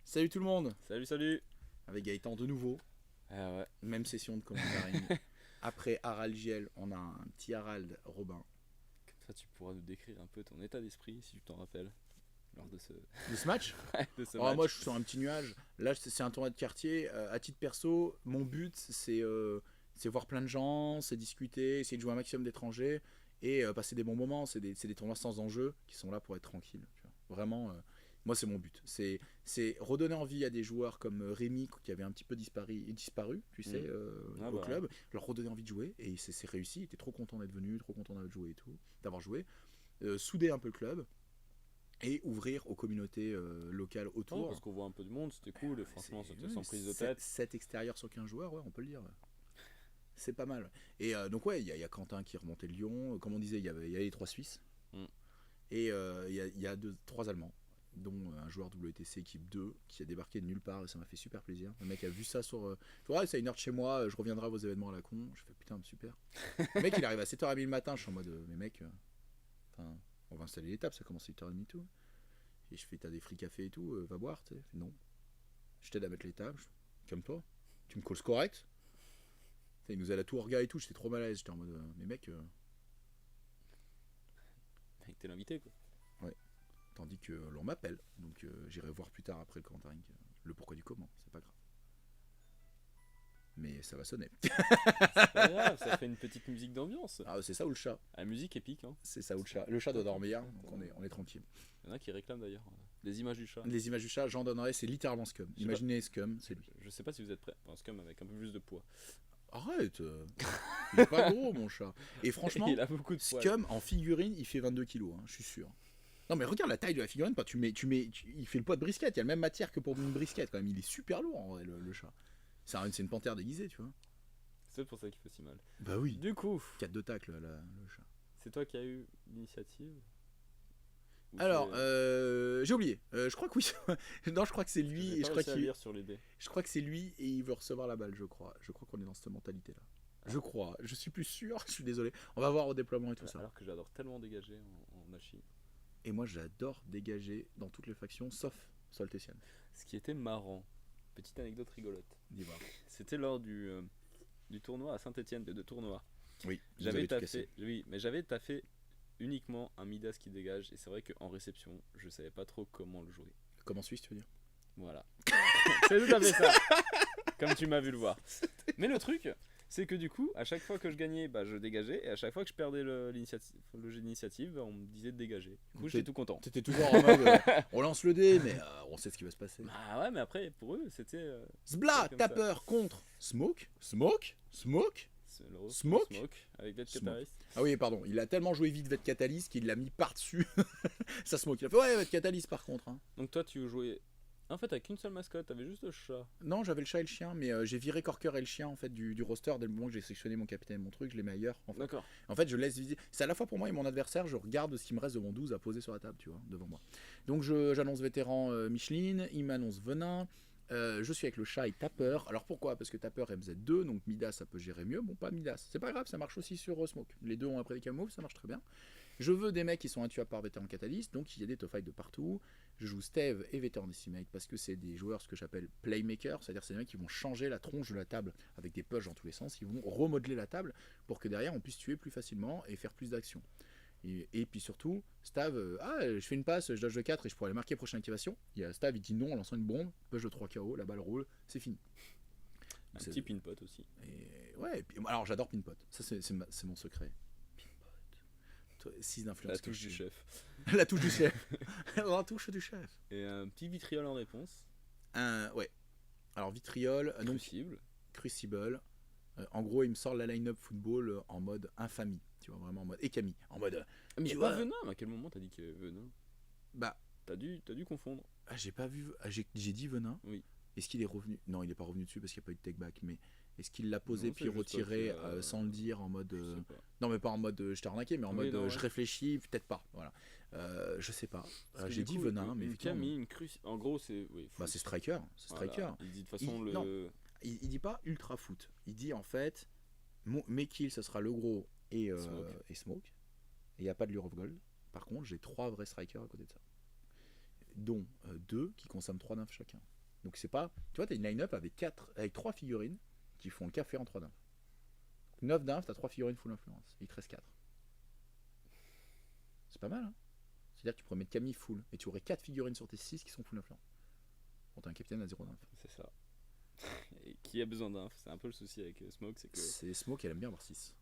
Salut tout le monde. Salut. Avec Gaëtan de nouveau, Ah ouais. même session de commentaring. Après Harald Giel, on a un petit Harald Robin. Comme ça, tu pourras nous décrire un peu ton état d'esprit, si tu t'en rappelles, lors de ce, De ce match de ce Oh, moi match. je suis sur un petit nuage. Là c'est un tournoi de quartier. À titre perso, mon but c'est voir plein de gens, c'est discuter, essayer de jouer un maximum d'étrangers et passer des bons moments. C'est des tournois sans enjeu qui sont là pour être tranquilles. Tu vois. Vraiment, moi c'est mon but. C'est redonner envie à des joueurs comme Rémi qui avait un petit peu disparu tu sais, Ah au bah ouais. club, leur redonner envie de jouer et c'est réussi. Il était trop content d'être venu, trop content d'avoir joué et tout, d'avoir joué. Souder un peu le club et ouvrir aux communautés locales Ouais, parce autour. qu'on voit un peu de monde, c'était cool, et franchement, c'était sans prise de tête. 7 extérieurs sur 15 joueurs, ouais, on peut le dire. C'est pas mal. Et donc, ouais, il y a Quentin qui remontait de Lyon. Comme on disait, il y avait les 3 Suisses. Mm. Et il y a 3 Allemands, dont un joueur WTC équipe 2 qui a débarqué de nulle part. Et ça m'a fait super plaisir. Le mec a vu ça sur. Ouais, c'est à 1 heure de chez moi, je reviendrai à vos événements à la con. Je fais putain, super. Le mec, il arrive à 7h30 le matin. Je suis en mode, mais mec, on va installer l'étape, ça commence à 8h30 tout. Et je fais, t'as des free café et tout, va boire, tu sais. Non. Je t'aide à mettre les tables. Calme-toi. Tu me calls correct. Il nous a la tour gars et tout, j'étais trop mal à l'aise. J'étais en mode, mais mec, Mec, t'es l'invité, quoi. ouais. Tandis que l'on m'appelle. Donc j'irai voir plus tard après le commentaire le pourquoi du comment, c'est pas grave. Mais ça va sonner. C'est pas grave, ça fait une petite musique d'ambiance. Ah, c'est ça ou le chat. La musique épique, hein. C'est ça ou le chat. Le chat doit dormir, donc on est tranquille. Il y en a qui réclament d'ailleurs des images du chat. Les images du chat, j'en donnerai, c'est littéralement Scum. Je sais Imaginez Scum, c'est lui. Je sais pas si vous êtes prêts. Enfin, Scum avec un peu plus de poids. Arrête Il est pas gros, mon chat. Et franchement, Il a beaucoup de poids. Scum en figurine, il fait 22 kilos, je suis sûr. Non mais regarde la taille de la figurine, il fait le poids de brisket, il y a la même matière que pour une brisket quand même, il est super lourd en vrai, le chat. C'est une panthère déguisée, tu vois. C'est pour ça qu'il fait si mal. Bah oui. Du coup, 4 de tacle, le chat. c'est toi qui as eu l'initiative. Ou Alors, c'est- j'ai oublié. Je crois que oui. Non, je crois que c'est lui. J'ai Et pas réussi à lire sur les dés. je crois que c'est lui et il veut recevoir la balle, je crois. Je crois qu'on est dans cette mentalité-là. Je crois. Je suis plus sûr. Je suis désolé. On va voir au déploiement et tout ça. Alors que j'adore tellement dégager en Ashi. Et moi, j'adore dégager dans toutes les factions, sauf Soltesian. Ce qui était marrant, petite anecdote rigolote, Dis-moi. c'était lors du tournoi à Saint-Etienne, de tournoi. Oui. Vous J'avais avez tout cassé. taffé, oui, mais j'avais taffé uniquement un Midas qui dégage, et c'est vrai qu'en réception, je savais pas trop comment le jouer. Comment Suisse, tu veux dire? Voilà. C'est tout à fait ça, comme tu m'as vu le voir. Mais le truc, c'est que du coup, à chaque fois que je gagnais, bah, je dégageais, et à chaque fois que je perdais le jeu d'initiative, on me disait de dégager. Du coup, j'étais tout content. T'étais toujours en mode on lance le dé, mais on sait ce qui va se passer. Bah ouais, mais après, pour eux, c'était. Zbla, comme tapeur contre Smoke, Smoke, Smoke. C'est le Smoke Smoke avec Dead Smoke. Catalyst. Ah oui, pardon, il a tellement joué vite Vet Catalyst qu'il l'a mis par-dessus. Ça Smoke. Il a fait ouais, Vet Catalyst par contre. Donc toi, tu jouais. En fait, avec une seule mascotte, t'avais juste le chat. Non, j'avais le chat et le chien, mais j'ai viré Corker et le chien en fait du roster dès le moment que j'ai sélectionné mon capitaine et mon truc, je les mets ailleurs. D'accord. En fait, je laisse viser. C'est à la fois pour moi et mon adversaire, je regarde ce qui me reste de mon 12 à poser sur la table, tu vois, devant moi. Donc j'annonce vétéran Micheline, il m'annonce Venin. Je suis avec le chat et Tapeur. Alors pourquoi? Parce que Tapeur MZ2, donc Midas ça peut gérer mieux. Bon, pas Midas, c'est pas grave, ça marche aussi sur Smoke. Les deux ont un prédicat move, ça marche très bien. Je veux des mecs qui sont intuables par vétéran Catalyst, donc il y a des top fights de partout. Je joue Steve et vétéran Decimate parce que c'est des joueurs ce que j'appelle playmakers, c'est-à-dire c'est des mecs qui vont changer la tronche de la table avec des pushs dans tous les sens, ils vont remodeler la table pour que derrière on puisse tuer plus facilement et faire plus d'actions. Et puis surtout, Stav, je fais une passe, je dodge de 4 et je pourrais aller marquer prochaine activation. Il y a Stav, il dit non en lançant une bombe, push de 3 KO, la balle roule, c'est fini. Un C'est- petit pinpot aussi. Et ouais, et puis, alors j'adore Pinpot, ça c'est mon secret. Pinpot. 6 d'influence. La touche du chef. La touche du chef. La touche du chef. Et un petit vitriol en réponse. Ouais. Alors vitriol, donc Crucible. Crucible. En gros, il me sort la line-up football en mode infamie. Tu vois, vraiment en mode. Et Camille, en mode. Mais Tu il y a pas vois- Venin. À quel moment t'as dit qu'il y avait Venin? Bah, T'as dû confondre. j'ai pas vu. J'ai dit Venin. Oui. Est-ce qu'il est revenu? Non, il est pas revenu dessus parce qu'il n'y a pas eu de take back. Mais est-ce qu'il l'a posé Non, puis c'est juste retiré que, sans le dire en mode. Je sais pas. Non, mais pas en mode je t'ai arnaqué, mais en Oui, mode non, je ouais. réfléchis, peut-être pas. Voilà. Je sais pas. Parce que J'ai du dit coup, Venin, mais une effectivement, Camille, une crucible. En gros, c'est. Oui, bah, c'est Striker. C'est Voilà. Striker. Il dit de toute façon Il- le. non. Il dit pas ultra foot. Il dit en fait, mes kills, ce sera le gros Smoke. et Smoke. Et il n'y a pas de Lure of Gold. Par contre, j'ai 3 vrais strikers à côté de ça. dont 2 qui consomment 3 nymphes chacun. Donc c'est pas. Tu vois, t'as une line-up avec 3 figurines qui font le café en 3 nymphes. 9 nymphes, t'as 3 figurines full influence. Il te reste 4. C'est pas mal, hein. C'est-à-dire que tu pourrais mettre Camille full et tu aurais 4 figurines sur tes 6 qui sont full influence. Bon, t'as un capitaine à 0 nymphes. C'est ça. Et qui a besoin d'un? C'est un peu le souci avec Smoke, c'est que. C'est Smoke, elle aime bien avoir 6.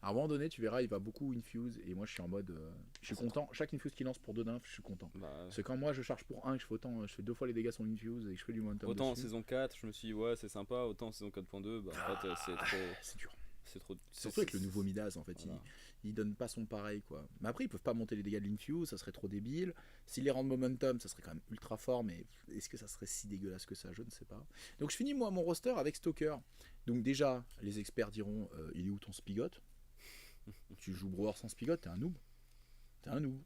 À un moment donné, tu verras, il va beaucoup infuse et moi je suis en mode. Je suis content. Chaque infuse qu'il lance pour 2 nymphes, je suis content. Parce que quand moi je charge pour 1 et que je fais 2 fois les dégâts sur l'infuse et que je fais du momentum. Autant en dessus, saison 4, je me suis dit, ouais, c'est sympa. Autant en saison 4.2, bah en fait, c'est trop. c'est dur. C'est trop. Surtout avec le nouveau Midas, en fait, Voilà. il donne pas son pareil, quoi. Mais après, ils peuvent pas monter les dégâts de l'infuse, ça serait trop débile. S'ils les rendent momentum, ça serait quand même ultra fort, mais est-ce que ça serait si dégueulasse que ça? Je ne sais pas. Donc je finis moi mon roster avec Stalker. Donc déjà, les experts diront, il est où ton Spigot? Tu joues Brewer sans Spigot, t'es un noob. T'es un noob.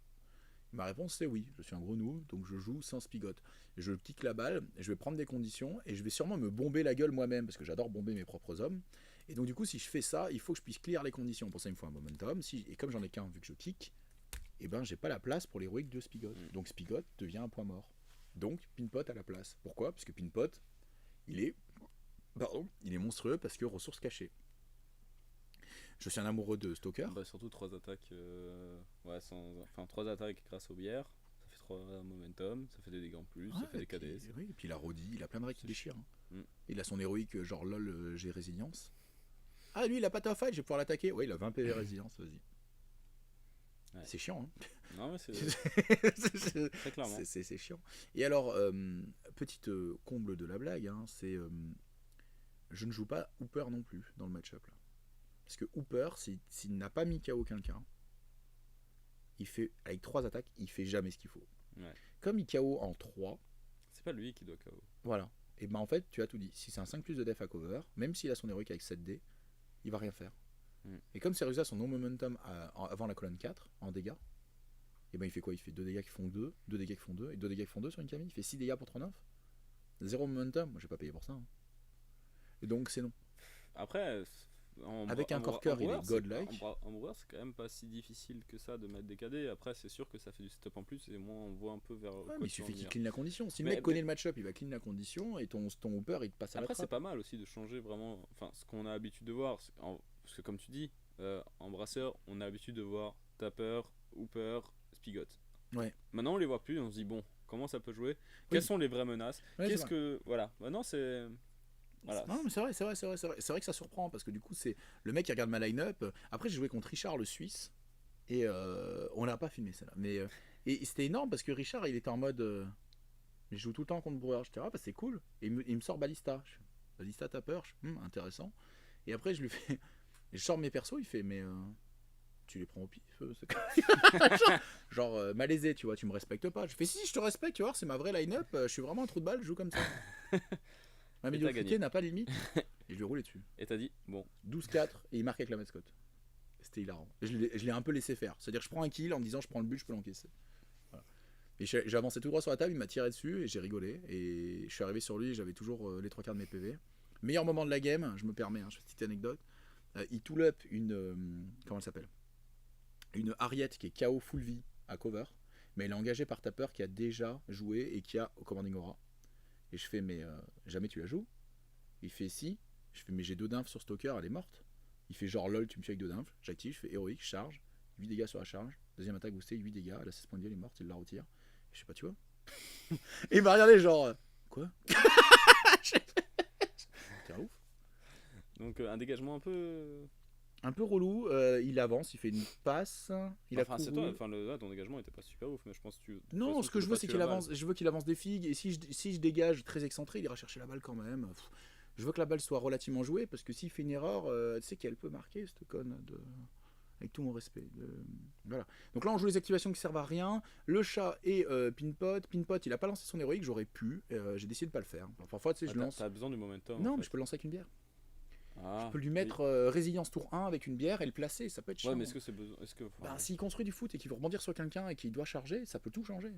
Ma réponse c'est oui, je suis un gros noob, donc je joue sans Spigot. Je kick la balle, je vais prendre des conditions, et je vais sûrement me bomber la gueule moi-même, parce que j'adore bomber mes propres hommes. Et donc du coup, si je fais ça, il faut que je puisse clear les conditions. Pour ça, il me faut un momentum. Et comme j'en ai qu'un, vu que je kick, et ben j'ai pas la place pour l'héroïque de Spigot. Donc Spigot devient un point mort. Donc Pinpot à la place. Pourquoi? Parce que Pinpot, il est monstrueux parce que ressources cachées. Je suis un amoureux de Stalker. Bah, surtout 3 attaques. Ouais, enfin 3 attaques grâce aux bières. Ça fait 3 momentum, ça fait des dégâts en plus, ça fait des KDS. Oui, et puis il a Rodi, il a plein de règles qui déchirent. Mm. Il a son héroïque, genre lol, j'ai résilience. Ah, lui, il a pas ta fight, je vais pouvoir l'attaquer. Ouais, il a 20 PV résilience, vas-y. Ouais. C'est chiant, hein. Non, mais c'est très clairement. C'est chiant. Et alors, petite comble de la blague, hein, c'est. Je ne joue pas Hooper non plus dans le match-up. Là. Parce que Hooper, s'il n'a pas mis KO quelqu'un, il fait, avec 3 attaques, il fait jamais ce qu'il faut. Ouais. Comme il KO en 3, C'est pas lui qui doit KO. voilà. Et ben en fait, tu as tout dit. Si c'est un 5 plus de def à cover, même s'il a son héroïque avec 7D, il va rien faire. Et comme Serusa a son non-momentum avant la colonne 4, en dégâts, et ben il fait quoi? Il fait 2 dégâts qui font 2, 2 dégâts qui font 2, et 2 dégâts qui font 2 sur une Camille. Il fait 6 dégâts pour 3 nymphes. 0 momentum, moi j'ai pas payé pour ça. Hein. Et donc c'est non. Après, Avec un corker, il est godlike. En Brewer, c'est quand même pas si difficile que ça de mettre des KD. Après, c'est sûr que ça fait du setup en plus et moi on voit un peu vers. Ouais, mais il suffit qu'il clean la condition. Si le Mais mec connaît le match-up, il va clean la condition et ton Hooper il te passe à la Après, c'est trappe. pas mal aussi de changer vraiment. Enfin, ce qu'on a l'habitude de voir. Parce que comme tu dis, en brasseur, on a l'habitude de voir Tapper, Hooper, Spigot. Ouais. Maintenant, on les voit plus et on se dit, bon, comment ça peut jouer? Quelles sont les vraies menaces? Ouais, Qu'est-ce que. Voilà. Maintenant, c'est. Voilà. Non, mais c'est vrai. C'est vrai que ça surprend parce que du coup, c'est le mec qui regarde ma line-up. Après, j'ai joué contre Richard le Suisse et on l'a pas filmé celle-là. Mais et c'était énorme parce que Richard, il était en mode. Je joue tout le temps contre Brewer. Je dis, ah, bah c'est cool. Et il me sort Ballista. Je fais, Ballista Tapper, intéressant. Et après, je lui fais. Je sors mes persos, il fait, mais. Tu les prends au pif, genre malaisé, tu vois, tu me respectes pas. Je fais si, je te respecte, tu vois, c'est ma vraie line-up, je suis vraiment un trou de balle, je joue comme ça. Ma médiocrité n'a pas de limite. Et je lui ai roulé dessus. Et t'as dit, bon. 12-4, et il marque avec la mascotte. C'était hilarant. Et je l'ai un peu laissé faire. C'est-à-dire que je prends un kill en me disant je prends le but, je peux l'encaisser. Voilà. Et j'ai avancé tout droit sur la table, il m'a tiré dessus et j'ai rigolé. Et je suis arrivé sur lui, j'avais toujours les 3 quarts de mes PV. Meilleur moment de la game, je me permets, je fais une petite anecdote. Il tool up une. Comment elle s'appelle? Une Ariette qui est KO full vie à cover, mais elle est engagée par Tapper qui a déjà joué et qui a au commanding aura. Et je fais, mais jamais tu la joues? Il fait si. Je fais, mais j'ai 2 d'inf sur Stalker, elle est morte. Il fait genre lol, tu me tues avec 2 d'inf. J'active, je fais héroïque, charge, 8 dégâts sur la charge. Deuxième attaque boostée, 8 dégâts. Elle a 16 points de vie, elle est morte, il la retire. Je sais pas, tu vois. Et il m'a regardé genre, quoi? T'es un ouf. Donc un dégagement un peu relou, il avance, il fait une passe, c'est toi, là, ton dégagement était pas super ouf, mais je pense que tu. Non, ce que je veux c'est qu'il avance, je veux qu'il avance des figues, et si je dégage très excentré, il ira chercher la balle quand même. Je veux que la balle soit relativement jouée, parce que s'il fait une erreur, tu sais qu'elle peut marquer, cette conne, avec tout mon respect. Voilà. Donc là on joue les activations qui servent à rien, le chat et Pinpot, il a pas lancé son héroïque, j'aurais pu, j'ai décidé de pas le faire. Parfois tu sais, je lance... T'as besoin du momentum. Non, mais je peux le lancer avec une bière. Ah, je peux lui mettre résilience tour 1 avec une bière et le placer, ça peut être chiant. Ouais, mais est-ce que c'est besoin s'il construit du foot et qu'il veut rebondir sur quelqu'un et qu'il doit charger, ça peut tout changer.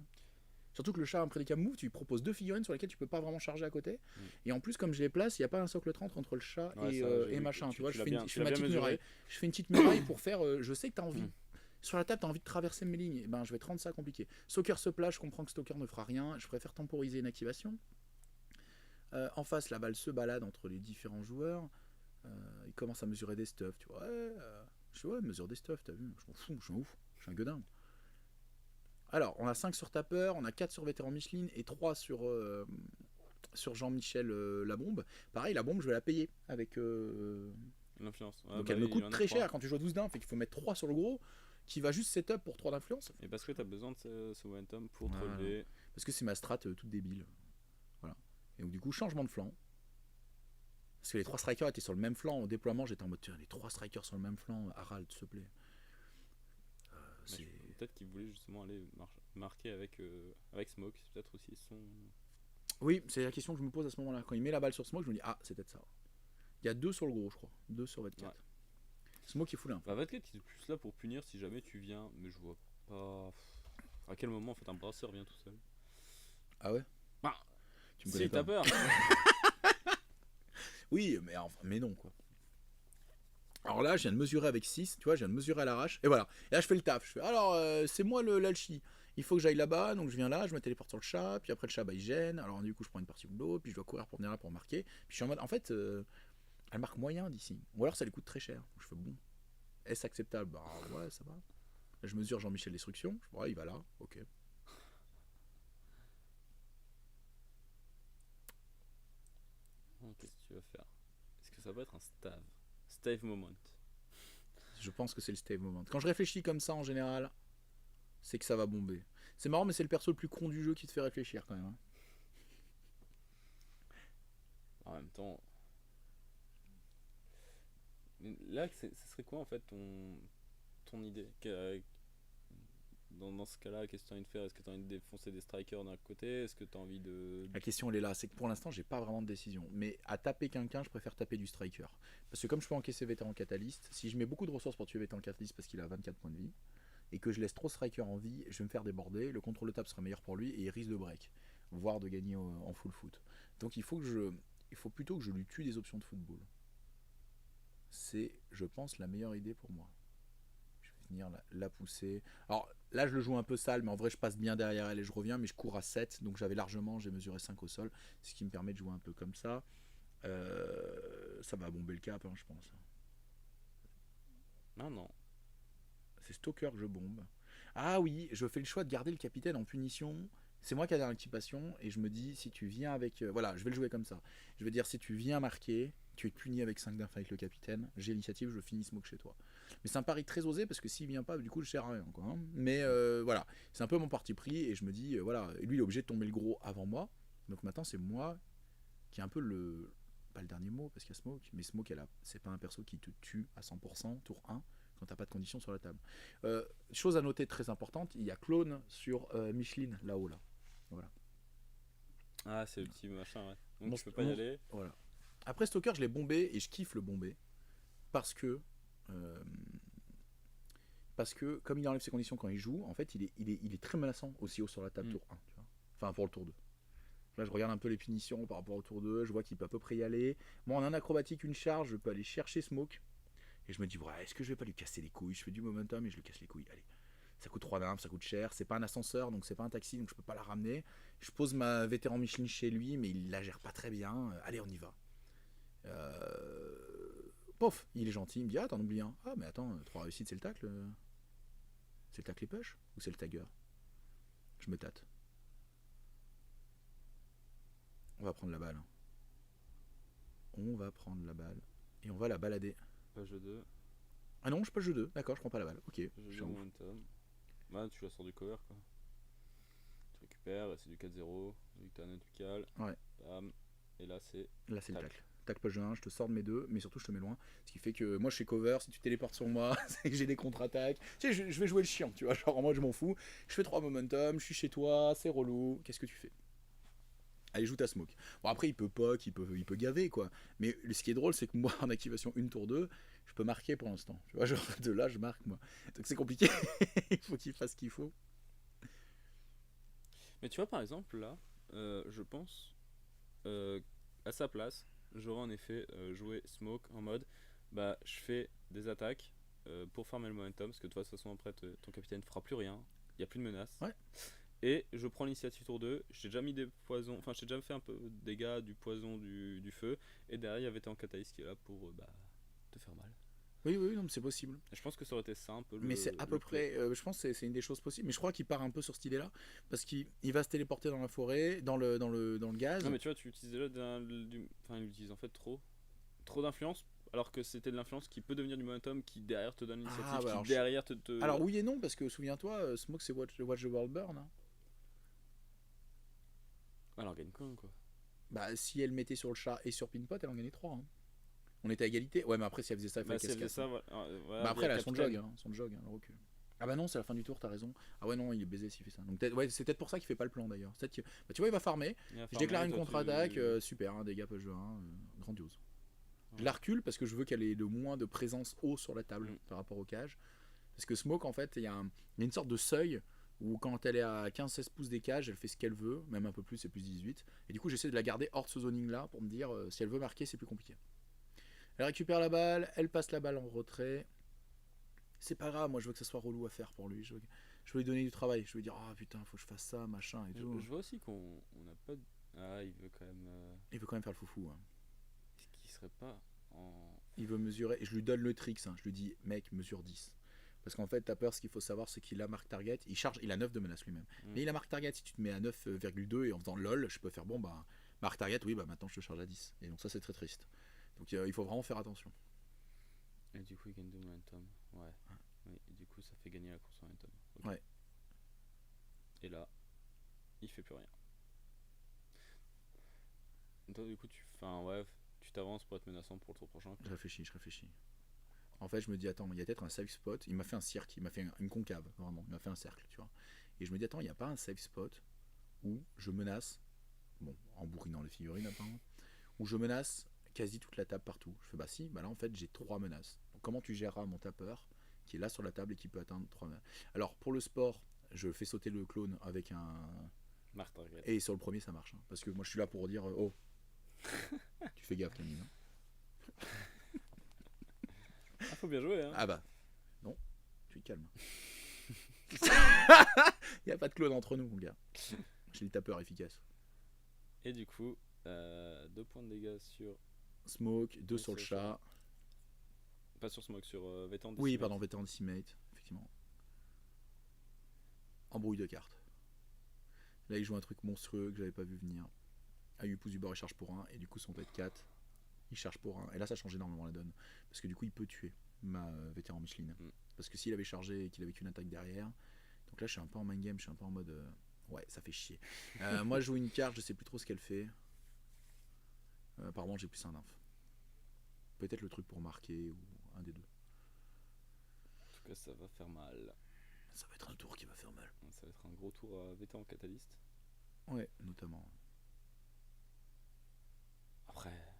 Surtout que le chat a un prédicat move, tu lui proposes 2 figurines sur lesquelles tu peux pas vraiment charger à côté. Et en plus, comme je les place, il n'y a pas un socle 30 entre le chat et machin. Tu vois, je fais une petite muraille. Je fais une petite muraille pour faire. Je sais que tu as envie. Sur la table, t'as envie de traverser mes lignes. Eh ben, je vais te rendre ça compliqué. Stalker se place, je comprends que Stalker ne fera rien. Je préfère temporiser une activation. En face, la balle se balade entre les différents joueurs. Il commence à mesurer des stuffs. Tu vois, je dis, ouais, mesure des stuffs, t'as vu. Je m'en fous, je suis un ouf. Je suis un gueudin. Alors, on a 5 sur Tapeur, on a 4 sur Vétéran Micheline et 3 sur Jean-Michel la bombe. Pareil, la bombe, je vais la payer avec. L'influence. Donc elle me coûte très cher quand tu joues à 12 d'un. Fait qu'il faut mettre 3 sur le gros qui va juste setup pour 3 d'influence. Et parce que t'as besoin de ce momentum pour te relever. Parce que c'est ma strat toute débile. Voilà. Et donc, du coup, changement de flanc. Parce que les 3 strikers étaient sur le même flanc. Au déploiement, j'étais en mode tiens, les 3 strikers sur le même flanc. Harald, s'il te plaît. Peut-être qu'il voulait justement aller marquer avec Smoke. C'est peut-être aussi son. Oui, c'est la question que je me pose à ce moment-là. Quand il met la balle sur Smoke, je me dis ah, c'est peut-être ça. Il y a 2 sur le gros, je crois. 2 sur 24. Ouais. Smoke est foulé un peu. 24 il est plus là pour punir si jamais tu viens, mais je vois pas. À quel moment en fait un brasseur vient tout seul? Ah ouais? Bah, tu me connais pas. Si t'as peur. Oui, mais non quoi. Alors là, je viens de mesurer avec 6, tu vois, je viens de mesurer à l'arrache, et voilà. Et là, je fais le taf. Je fais, alors, c'est moi l'alchi. Il faut que j'aille là-bas, donc je viens là, je me téléporte sur le chat, puis après le chat, bah, il gêne. Alors du coup, je prends une partie de l'eau, puis je dois courir pour venir là pour marquer. Puis je suis en mode, en fait, elle marque moyen d'ici. Ou alors ça lui coûte très cher. Je fais, bon, est-ce acceptable? Bah ouais, ça va. Là, je mesure Jean-Michel Destruction. Je fais, ouais, il va là, ok. Qu'est-ce que tu vas faire? Est-ce que ça va être un stave? Stave moment. Je pense que c'est le stave moment. Quand je réfléchis comme ça en général, c'est que ça va bomber. C'est marrant, mais c'est le perso le plus con du jeu qui te fait réfléchir quand même. Hein. En même temps. Là, ce serait quoi en fait ton idée? Dans ce cas-là, qu'est-ce que tu as envie de faire? Est-ce que tu as envie de défoncer des strikers d'un côté? Est-ce que tu as envie de. La question elle est là, c'est que pour l'instant j'ai pas vraiment de décision. Mais à taper quelqu'un, je préfère taper du striker. Parce que comme je peux encaisser vétéran catalyste, si je mets beaucoup de ressources pour tuer vétéran catalyste parce qu'il a 24 points de vie, et que je laisse trop striker en vie, je vais me faire déborder, le contrôle de table sera meilleur pour lui et il risque de break, voire de gagner en full foot. Donc il faut plutôt que je lui tue des options de football. C'est, je pense, la meilleure idée pour moi. Je vais venir la pousser. Alors là, je le joue un peu sale, mais en vrai, je passe bien derrière elle et je reviens, mais je cours à 7, donc j'ai mesuré 5 au sol, ce qui me permet de jouer un peu comme ça. Ça va bomber le cap, hein, je pense. Non. C'est Stalker que je bombe. Ah oui, je fais le choix de garder le capitaine en punition. C'est moi qui ai l'intimidation et je me dis, si tu viens avec... voilà, je vais le jouer comme ça. Je veux dire, si tu viens marquer, tu es puni avec 5 d'inf avec le capitaine. J'ai l'initiative, je finis smoke chez toi. Mais c'est un pari très osé parce que s'il vient pas, du coup, je sers à rien. Quoi, hein. Mais voilà, c'est un peu mon parti pris et je me dis, voilà, et lui, il est obligé de tomber le gros avant moi. Donc maintenant, c'est moi qui est un peu le... Pas le dernier mot parce qu'il y a Smoke, mais Smoke, c'est pas un perso qui te tue à 100%, tour 1. Quand t'as pas de conditions sur la table. Chose à noter très importante, il y a clone sur Micheline là-haut là. Voilà. Ah, c'est le petit machin, ouais. Donc bon, tu peux pas y aller. Voilà. Après Stalker, je l'ai bombé et je kiffe le bomber parce que comme il enlève ses conditions quand il joue, en fait, il est très menaçant aussi haut sur la table tour 1, tu vois. Enfin pour le tour 2. Là, je regarde un peu les punitions par rapport au tour 2, je vois qu'il peut à peu près y aller. Moi, en un acrobatique, une charge, je peux aller chercher Smoke. Et je me dis, ouais, est-ce que je vais pas lui casser les couilles? Je fais du momentum et je lui casse les couilles. Allez, ça coûte 3 d'inf, ça coûte cher. C'est pas un ascenseur, donc c'est pas un taxi, donc je peux pas la ramener. Je pose ma vétéran Michelin chez lui, mais il la gère pas très bien. Allez, on y va. Pof, il est gentil, il me dit, ah, t'en oublies un. Ah, mais attends, 3 réussites, c'est le tacle. C'est le tacle et push ou c'est le tagger? Je me tâte. On va prendre la balle. On va prendre la balle et on va la balader. Pas jeu 2. Ah non, je pas jeu 2, d'accord, je prends pas la balle. Ok. Jeu 2 momentum. Bah, tu la sors du cover quoi. Tu récupères et c'est du 4-0. Vu que t'as un apical. Ouais. Bam. Et là c'est. Là c'est le tacle. Tacle pas jeu 1, je te sors de mes deux, mais surtout je te mets loin. Ce qui fait que moi je suis cover, si tu téléportes sur moi, c'est que j'ai des contre-attaques. Tu sais, je vais jouer le chiant, tu vois. Genre en mode je m'en fous. Je fais 3 momentum, je suis chez toi, c'est relou. Qu'est-ce que tu fais? Allez, joue ta smoke. Bon, après, il peut poke, il peut gaver, quoi. Mais ce qui est drôle, c'est que moi, en activation 1 tour 2, je peux marquer pour l'instant. Tu vois, genre, de là, je marque, moi. Donc, c'est compliqué. Il faut qu'il fasse ce qu'il faut. Mais tu vois, par exemple, là, je pense, à sa place, j'aurais en effet joué smoke en mode, bah, je fais des attaques, pour farmer le momentum, parce que de toute façon après ton capitaine fera plus rien, il n'y a plus de menace. Ouais. Et je prends l'initiative tour 2, j'ai déjà mis des poisons, enfin j'ai déjà fait un peu de dégâts du poison, du feu, et derrière il y avait en catalyse qui est là pour te faire mal. Oui, oui, non, mais c'est possible. Et je pense que ça aurait été ça un peu Mais c'est à peu près, je pense que c'est une des choses possibles. Mais je crois qu'il part un peu sur cette idée-là, parce qu'il va se téléporter dans la forêt, dans le gaz. Non mais tu vois, tu utilises déjà enfin il utilise en fait trop d'influence, alors que c'était de l'influence qui peut devenir du momentum, qui derrière te donne l'initiative, Ah, bah alors, qui derrière te... Alors oui et non, parce que souviens-toi, Smoke c'est Watch the World Burn, hein. Alors gagne quoi quoi. Bah si elle mettait sur le chat et sur Pinpot, elle en gagnait 3, hein. On était à égalité. Ouais, mais après si elle faisait ça, il fallait Si qu'elle elle se faisait casse, ça, hein. voilà, Bah après elle a via son Captain. jog, hein, le recul. Ah bah non, c'est la fin du tour, t'as raison. Ah ouais non, il est baisé s'il fait ça. Donc ouais, c'est peut-être pour ça qu'il fait pas le plan d'ailleurs. Bah, tu vois, il va farmer. Il va Je déclare farmer, une toi, contre-attaque, super, hein, dégâts page 1, grandiose. Je la recule parce que je veux qu'elle ait le moins de présence haut sur la table par rapport au cage. Parce que Smoke, en fait, il y a une sorte de seuil où quand elle est à 15-16 pouces des cages, elle fait ce qu'elle veut, même un peu plus, c'est plus 18. Et du coup, j'essaie de la garder hors de ce zoning là pour me dire si elle veut marquer, c'est plus compliqué. Elle récupère la balle, elle passe la balle en retrait. C'est pas grave, moi je veux que ça soit relou à faire pour lui. Je veux lui donner du travail. Je veux lui dire, ah putain, faut que je fasse ça, machin et tout. Je vois aussi qu'on n'a pas... Ah, il veut quand même... Il veut quand même faire le foufou, hein. Est-ce qu'il serait pas en... Il veut mesurer, et je lui donne le trick, hein. Je lui dis, mec, mesure 10. Parce qu'en fait, t'as peur, ce qu'il faut savoir, c'est qu'il a marque target. Il a 9 de menace lui-même. Mais il a marque target. Si tu te mets à 9,2 et en faisant lol, je peux faire bon, bah, marque target, oui, bah maintenant je te charge à 10. Et donc ça, c'est très triste. Donc il faut vraiment faire attention. Et du coup, il gagne de momentum. Ouais. Oui, et du coup, ça fait gagner la course en momentum. Okay. Ouais. Et là, il fait plus rien. Toi, du coup, tu t'avances pour être menaçant pour le tour prochain. Je réfléchis. En fait, je me dis, attends, il y a peut-être un safe spot. Il m'a fait un cirque, il m'a fait une concave, vraiment. Il m'a fait un cercle, tu vois. Et je me dis, attends, il n'y a pas un safe spot où je menace, bon, en bourrinant les figurines apparemment, où je menace quasi toute la table partout. Je fais, bah si, bah là en fait j'ai 3 menaces. Donc comment tu géreras mon tapeur qui est là sur la table et qui peut atteindre 3 menaces. Alors pour le sport, je fais sauter le clone avec un... Marque target. Et sur le premier ça marche. Hein, parce que moi je suis là pour dire, oh, tu fais gaffe Camille. Hein. Ah, faut bien jouer, hein. Ah bah, non, tu te calmes. Il n'y a pas de clone entre nous, mon gars. J'ai le tapeur efficace. Et du coup, 2 points de dégâts sur... Smoke, 2 sur le chat. Pas sur Smoke, sur Vétéran Decimate. Oui, pardon, Vétéran Decimate, effectivement. Embrouille de cartes. Là, il joue un truc monstrueux que j'avais pas vu venir. Ayu pousse du bord, il charge pour 1, et du coup, son tête 4, il charge pour 1. Et là, ça change énormément la donne. Parce que du coup, il peut tuer ma Vétéran Micheline. Parce que s'il avait chargé et qu'il avait qu'une attaque derrière. Donc là, je suis un peu en mind game, je suis un peu en mode. Ouais, ça fait chier. Moi, je joue une carte, je sais plus trop ce qu'elle fait. Apparemment, j'ai plus un nymphe. Peut-être le truc pour marquer ou un des deux. En tout cas, ça va faire mal. Ça va être un tour qui va faire mal. Ça va être un gros tour à Vétéran Catalyst. Ouais, notamment. Après,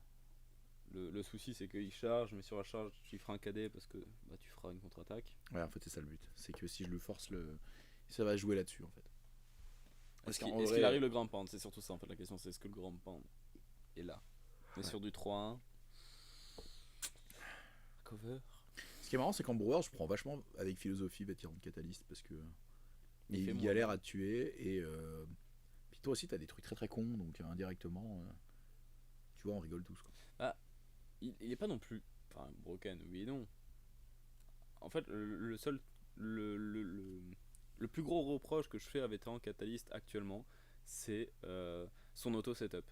le souci c'est qu'il charge, mais sur la charge, tu feras un cadet parce que bah, tu feras une contre-attaque. Ouais, en fait, c'est ça le but. C'est que si je le force, ça va jouer là-dessus en fait. Est-ce qu'il arrive le grand pound? C'est surtout ça en fait la question, c'est est-ce que le grand pound est là? Mais sur du 3-1. Cover. Ce qui est marrant, c'est qu'en Brewer, je prends vachement avec philosophie Vétéran de Catalyst parce que il galère à te tuer et puis toi aussi t'as des trucs très très cons donc indirectement tu vois on rigole tous quoi. Ah, il est pas non plus broken, oui et non. En fait le plus gros reproche que je fais à Vétéran Catalyst actuellement, c'est son auto setup.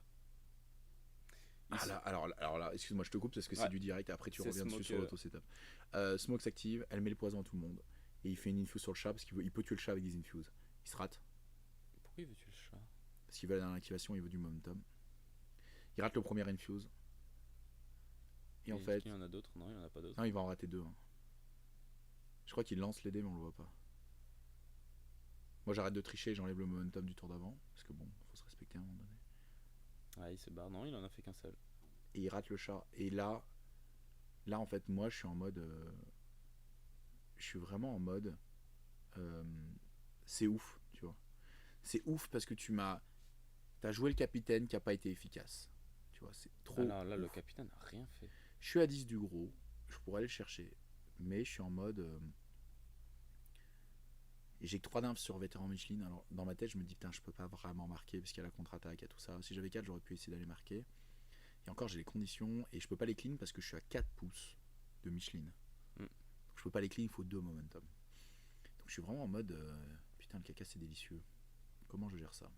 Alors là, excuse-moi, je te coupe parce que c'est du direct. Après, tu reviens dessus sur l'auto-setup. Smoke s'active, elle met le poison à tout le monde. Et il fait une infuse sur le chat parce qu'il peut tuer le chat avec des infuses. Il se rate. Pourquoi il veut tuer le chat? Parce qu'il veut aller dans l'activation, il veut du momentum. Il rate le premier infuse. Et en fait. Il y en a d'autres? Non, il n'y en a pas d'autres. Non, il va en rater 2. Hein. Je crois qu'il lance les dés, mais on le voit pas. Moi, j'arrête de tricher, j'enlève le momentum du tour d'avant. Parce que bon, faut se respecter à un moment donné. Ah, il se barre. Non, il en a fait qu'un seul. Et il rate le chat. Et là en fait, moi, je suis en mode. Je suis vraiment en mode. C'est ouf, tu vois. C'est ouf parce que t'as joué le capitaine qui a pas été efficace. Tu vois, c'est trop. Là, le capitaine n'a rien fait. Je suis à 10 du gros. Je pourrais aller le chercher. Mais je suis en mode. Et j'ai que 3 d'inf sur vétéran Michelin. Alors dans ma tête, je me dis putain, je peux pas vraiment marquer parce qu'il y a la contre-attaque, il y a tout ça. Si j'avais 4, j'aurais pu essayer d'aller marquer. Et encore, j'ai les conditions et je peux pas les clean parce que je suis à 4 pouces de Michelin. Mm. Donc je peux pas les clean, il faut 2 momentum. Donc je suis vraiment en mode putain, le caca c'est délicieux. Comment je gère ça?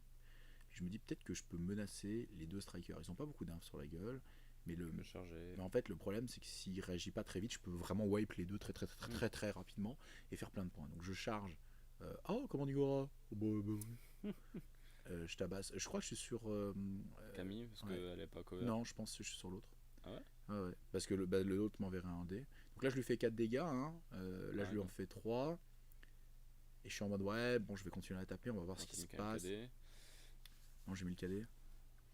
Puis je me dis peut-être que je peux menacer les 2 strikers. Ils ont pas beaucoup d'inf sur la gueule. Mais, Tu peux charger. mais en fait, le problème, c'est que s'il réagit pas très vite, je peux vraiment wipe les deux très rapidement et faire plein de points. Donc je charge. Oh, comment on dit Gora? Oh, je tabasse. Je crois que je suis sur. Camille, parce ouais. qu'elle est pas cover. Non, je pense que je suis sur l'autre. Ah ouais? Ouais. Parce que l'autre m'enverrait un dé. Donc là, je lui fais 4 dégâts. Hein. Là, Ouais, je lui en fais 3. Et je suis en mode, ouais, bon, je vais continuer à taper. On va voir ce qui se passe. KD. Non, j'ai mis le KD.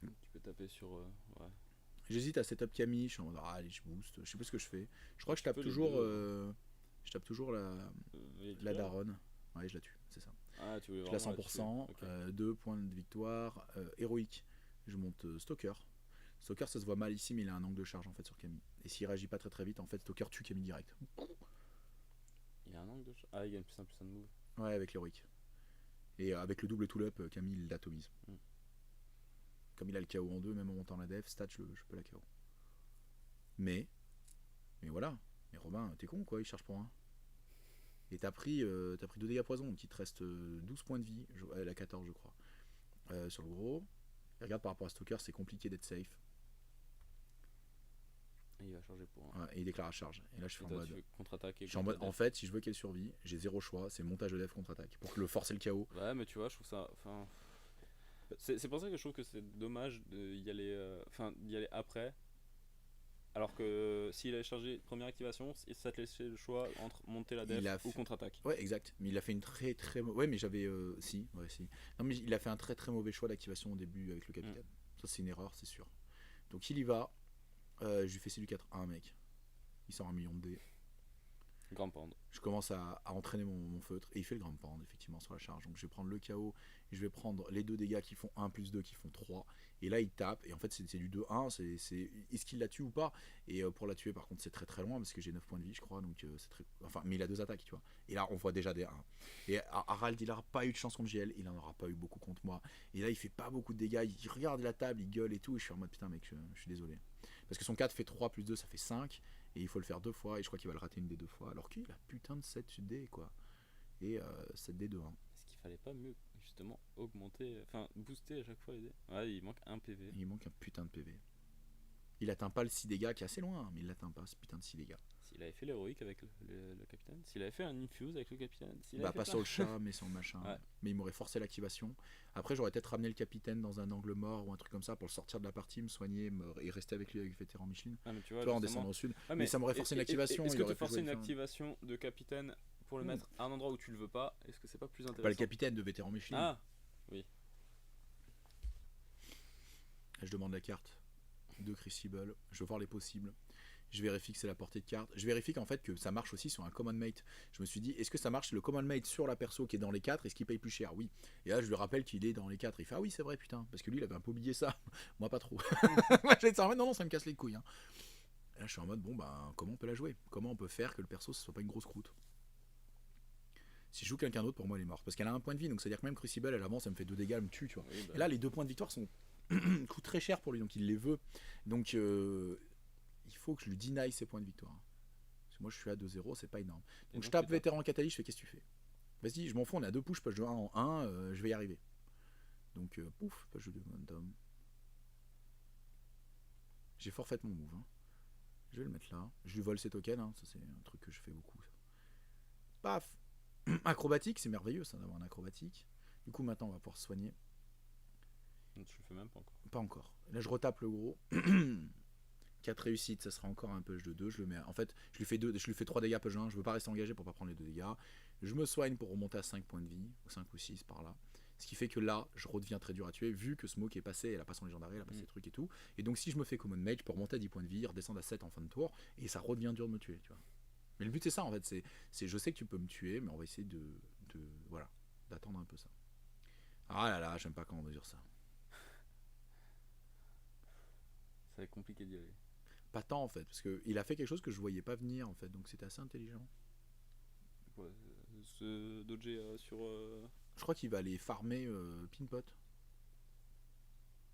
Tu peux taper sur. Ouais. J'hésite à setup Camille. Je suis en mode, allez, je boost. Je sais pas ce que je fais. Je crois que je tape peux les toujours. deux. Je tape toujours la daronne. Ouais, je la tue, c'est ça. Ah, tu voulais Je l'ai à vraiment 100%, la tuer. 2 points de victoire. Héroïque, je monte Stalker. Stalker, ça se voit mal ici, mais il a un angle de charge en fait sur Camille. Et s'il réagit pas très vite, en fait, Stalker tue Camille direct. Il a un angle de charge. Ah, il gagne plus un de move. Ouais, avec l'héroïque. Et avec le double tool-up, Camille il l'atomise. Mm. Comme il a le KO en 2, même en montant la def, stat, je peux la KO. Mais voilà. Mais Robin, t'es con quoi, il charge pour un. Et t'as pris 2 dégâts poison, donc il te reste 12 points de vie. Elle a 14, je crois. Sur le gros. Et regarde, par rapport à Stalker, c'est compliqué d'être safe. Et il va charger pour un. Ouais, et il déclare la charge. Et là, je suis en mode. Contre-attaque. Je suis en mode. En fait, si je veux qu'elle survie, j'ai 0 choix. C'est montage de def contre-attaque. Pour le forcer le KO. Ouais, mais tu vois, je trouve ça. Enfin. C'est pour ça que je trouve que c'est dommage d'y aller, d'y aller après. Alors que s'il avait chargé première activation, ça te laissait le choix entre monter la def ou contre-attaque. Ouais, exact. Mais il a fait une très. Ouais, mais j'avais. Si. Non, mais il a fait un très mauvais choix d'activation au début avec le capitaine. Ça, c'est une erreur, c'est sûr. Donc il y va. Je lui fais celui 4-1, mec. Il sort 1 million de dés. Grand pendre. Je commence à entraîner mon feutre et il fait le grand pendre effectivement sur la charge. Donc je vais prendre le KO et je vais prendre les 2 dégâts qui font 1 plus 2 qui font 3. Et là il tape et en fait c'est du 2-1. Est-ce qu'il la tue ou pas? Et pour la tuer par contre c'est très loin parce que j'ai 9 points de vie je crois. Donc c'est très. Enfin, mais il a 2 attaques tu vois. Et là on voit déjà des 1. Et Harald il n'aura pas eu de chance contre GL. Il en aura pas eu beaucoup contre moi. Et là il fait pas beaucoup de dégâts. Il regarde la table, il gueule et tout. Et je suis en mode putain mec je suis désolé. Parce que son 4 fait 3 plus 2 ça fait 5. Et il faut le faire 2 fois, et je crois qu'il va le rater une des 2 fois. Alors qu'il a putain de 7 dés, quoi. Et 7 dés de 1. Est-ce qu'il fallait pas mieux, justement, augmenter, enfin, booster à chaque fois les dés? Ouais, il manque un PV. Il manque un putain de PV. Il atteint pas le 6 dégâts, qui est assez loin, mais il l'atteint pas, ce putain de 6 dégâts. S'il avait fait l'héroïque avec le capitaine, s'il avait fait un infuse avec le capitaine, Bah, pas sur le chat, mais sur le machin. Ouais. Mais il m'aurait forcé l'activation. Après, j'aurais peut-être ramené le capitaine dans un angle mort ou un truc comme ça pour le sortir de la partie, me soigner et rester avec lui avec vétéran Michelin. Ah, mais tu vois, Toi, en descendant au sud. Ah, mais ça m'aurait forcé une activation. Est-ce que te forcer une activation de capitaine pour le mettre à un endroit où tu le veux pas, est-ce que c'est pas plus intéressant? Pas le capitaine de vétéran Michelin. Ah, oui. Je demande la carte de Crucible. Je veux voir les possibles. Je vérifie que c'est la portée de carte. Je vérifie qu'en fait que ça marche aussi sur un common mate. Je me suis dit, est-ce que ça marche le common mate sur la perso qui est dans les 4? Est-ce qu'il paye plus cher? Oui. Et là, je lui rappelle qu'il est dans les 4. Il fait, ah oui, c'est vrai, putain. Parce que lui, il avait un peu oublié ça. Moi, pas trop. Moi, je vais te non, ça me casse les couilles. Hein. Et là, je suis en mode, bon, bah, comment on peut la jouer? Comment on peut faire que le perso, ce soit pas une grosse croûte? Si je joue quelqu'un d'autre, pour moi, elle est morte. Parce qu'elle a un point de vie. Donc, c'est-à-dire que même Crucible, elle avance, elle me fait 2 dégâts, elle me tue, tu vois. Oui, bah. Et là, les 2 points de victoire coûtent très cher pour lui. Donc, il les veut. Donc, il faut que je lui deny ses points de victoire. Parce que moi je suis à 2-0, c'est pas énorme. Donc je tape vétéran Catalyse, je fais qu'est-ce que tu fais? Vas-y, je m'en fous, on est à 2 push, page de 1 en 1, je vais y arriver. Donc pouf, page de 2 momentum. J'ai forfait mon move. Hein. Je vais le mettre là. Je lui vole ses tokens, hein. Ça c'est un truc que je fais beaucoup. Ça. Paf. Acrobatique, c'est merveilleux ça d'avoir un acrobatique. Du coup maintenant on va pouvoir se soigner. Tu le fais même pas encore. Pas encore. Là je retape le gros. 4 réussites, ça sera encore un push de 2. Je le mets. En fait, je lui fais 3 dégâts push de 1. Je veux pas rester engagé pour pas prendre les 2 dégâts. Je me soigne pour remonter à 5 points de vie, ou 5 ou 6 par là. Ce qui fait que là, je redeviens très dur à tuer, vu que Smoke est passé, elle a pas son légendaire, elle a passé des trucs et tout. Et donc, si je me fais common mage, je peux remonter à 10 points de vie, redescendre à 7 en fin de tour, et ça redevient dur de me tuer, tu vois. Mais le but, c'est ça, en fait. C'est je sais que tu peux me tuer, mais on va essayer voilà, d'attendre un peu ça. Ah là là, j'aime pas quand on mesure ça. Ça va être compliqué d'y aller. Pas tant en fait, parce qu'il a fait quelque chose que je voyais pas venir en fait, donc c'était assez intelligent. Ouais, ce dodger sur. Je crois qu'il va aller farmer Pinpot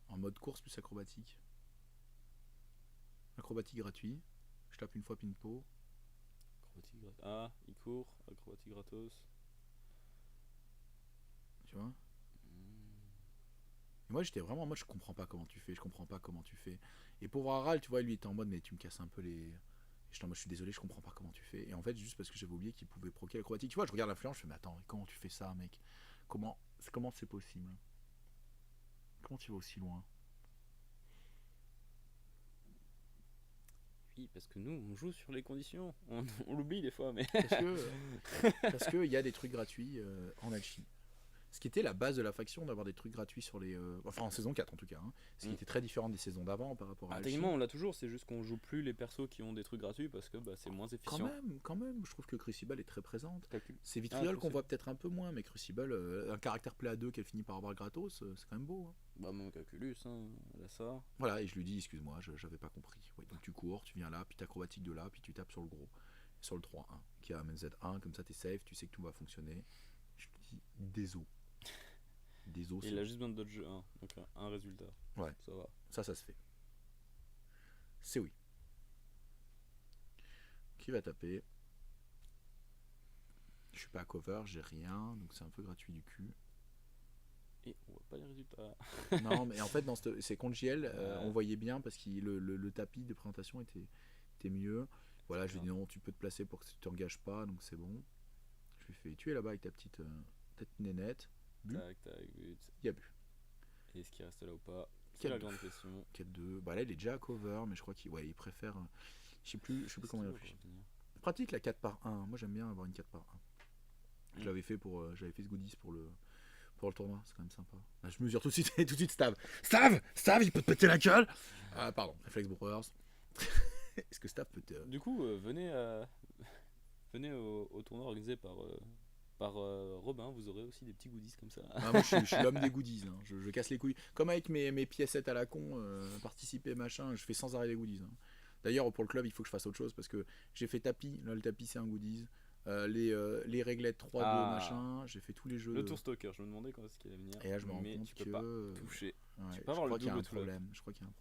en mode course plus acrobatique. Acrobatique gratuit. Je tape une fois Pinpo. Acrobatique gratos. Ah, il court. Acrobatique gratos. Tu vois. Hmm. Et moi j'étais vraiment en mode je comprends pas comment tu fais, je comprends pas comment tu fais. Et pauvre Aral, tu vois, lui était en mode mais tu me casses un peu les. J'étais en mode je suis désolé, je comprends pas comment tu fais. Et en fait, juste parce que j'avais oublié qu'il pouvait proquer l'acrobatique. Tu vois, je regarde l'influence, je fais mais attends, comment tu fais ça, mec? Comment c'est possible? Comment tu vas aussi loin? Oui, parce que nous, on joue sur les conditions. On l'oublie des fois, mais. Parce que il y a des trucs gratuits en alchimie. Ce qui était la base de la faction, d'avoir des trucs gratuits sur les. Enfin, en saison 4 en tout cas. Hein. Ce qui était très différent des saisons d'avant par rapport à Ah, Alchemy. techniquement, on l'a toujours, c'est juste qu'on joue plus les persos qui ont des trucs gratuits parce que c'est moins efficient. Quand même, je trouve que Crucible est très présente. Calcul. C'est Vitriol qu'on Crucible. voit peut-être un peu moins, mais Crucible, un caractère play à 2 qu'elle finit par avoir gratos, c'est quand même beau. Hein. Bah, mon Calculus, hein, elle a ça. Voilà, et je lui dis, excuse-moi, j'avais pas compris. Ouais, donc tu cours, tu viens là, puis t'acrobatique de là, puis tu tapes sur le gros, sur le 3-1, qui a MZ1, comme ça t'es safe, tu sais que tout va fonctionner. Je lui dis, désolé. Et il a juste besoin de dodge 1, donc un résultat. Ouais. Ça va. Ça se fait. C'est oui. Qui va taper? Je suis pas à cover, j'ai rien, donc c'est un peu gratuit du cul. Et on voit pas les résultats. Non, mais en fait, c'est contre JL, Ouais. on voyait bien parce que le tapis de présentation était mieux. Voilà, je lui dis non, tu peux te placer pour que tu t'engages pas, donc c'est bon. Je lui fais tuer là-bas avec ta petite nénette. Bu. Tac, tac, but. Il y a bu. Et est-ce qu'il reste là ou pas? C'est Quel la deux. grande question. 4-2. Bah là, il est déjà à cover, mais je crois il préfère. Je sais plus comment il réfléchit. Pratique la 4 par 1. Moi, j'aime bien avoir une 4 par 1. J'avais fait ce goodies pour le tournoi, c'est quand même sympa. Ah, je mesure tout de suite Stav, il peut te péter la gueule. Ah pardon, Reflex Brewers. Est-ce que Stav peut te... Du coup, venez au tournoi organisé par Robin, vous aurez aussi des petits goodies comme ça. Ah, moi je suis l'homme des goodies, hein. Je casse les couilles. Comme avec mes piécettes à la con, participer machin, je fais sans arrêt des goodies. Hein. D'ailleurs pour le club il faut que je fasse autre chose parce que j'ai fait tapis, là le tapis c'est un goodies. Les réglettes 3-2 machin, j'ai fait tous les jeux. Le tour stalker, je me demandais quand est-ce qu'il allait venir. Et là je me rends mais compte tu peux que... pas toucher. Ouais, tu peux pas avoir le double je crois qu'il y a un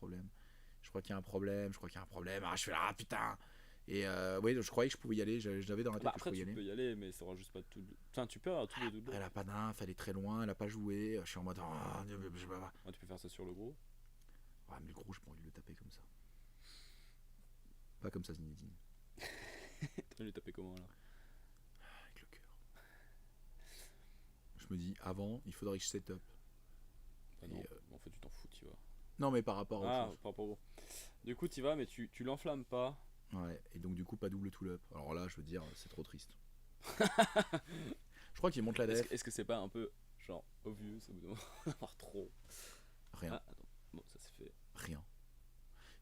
problème. Ah je fais là, putain. Et oui, je croyais que je pouvais y aller, j'avais dans la tête que je après pouvais y tu aller. peux y aller, mais ça aura juste pas tout. Enfin, tu peux avoir tous les doubles. Elle a pas d'inf, elle est très loin, elle a pas joué. Je suis en mode. Ouais, tu peux faire ça sur le gros. Ouais, mais le gros, je pourrais le taper comme ça. Pas comme ça, Zinedine. Tu vas lui taper comment là? Avec le cœur. Je me dis, avant, il faudrait que je set up. Bah non, en fait tu t'en fous, tu vois. Non, mais par rapport au. Ah, par rapport au. Du coup, tu vas, mais tu l'enflammes pas. Ouais, et donc du coup, pas double tout up. Alors là, je veux dire, c'est trop triste. Je crois qu'il monte la def. Est-ce que c'est pas un peu genre obvious au bout d'un moment d'avoir trop? Rien. Ah, attends. Bon, ça c'est fait. Rien.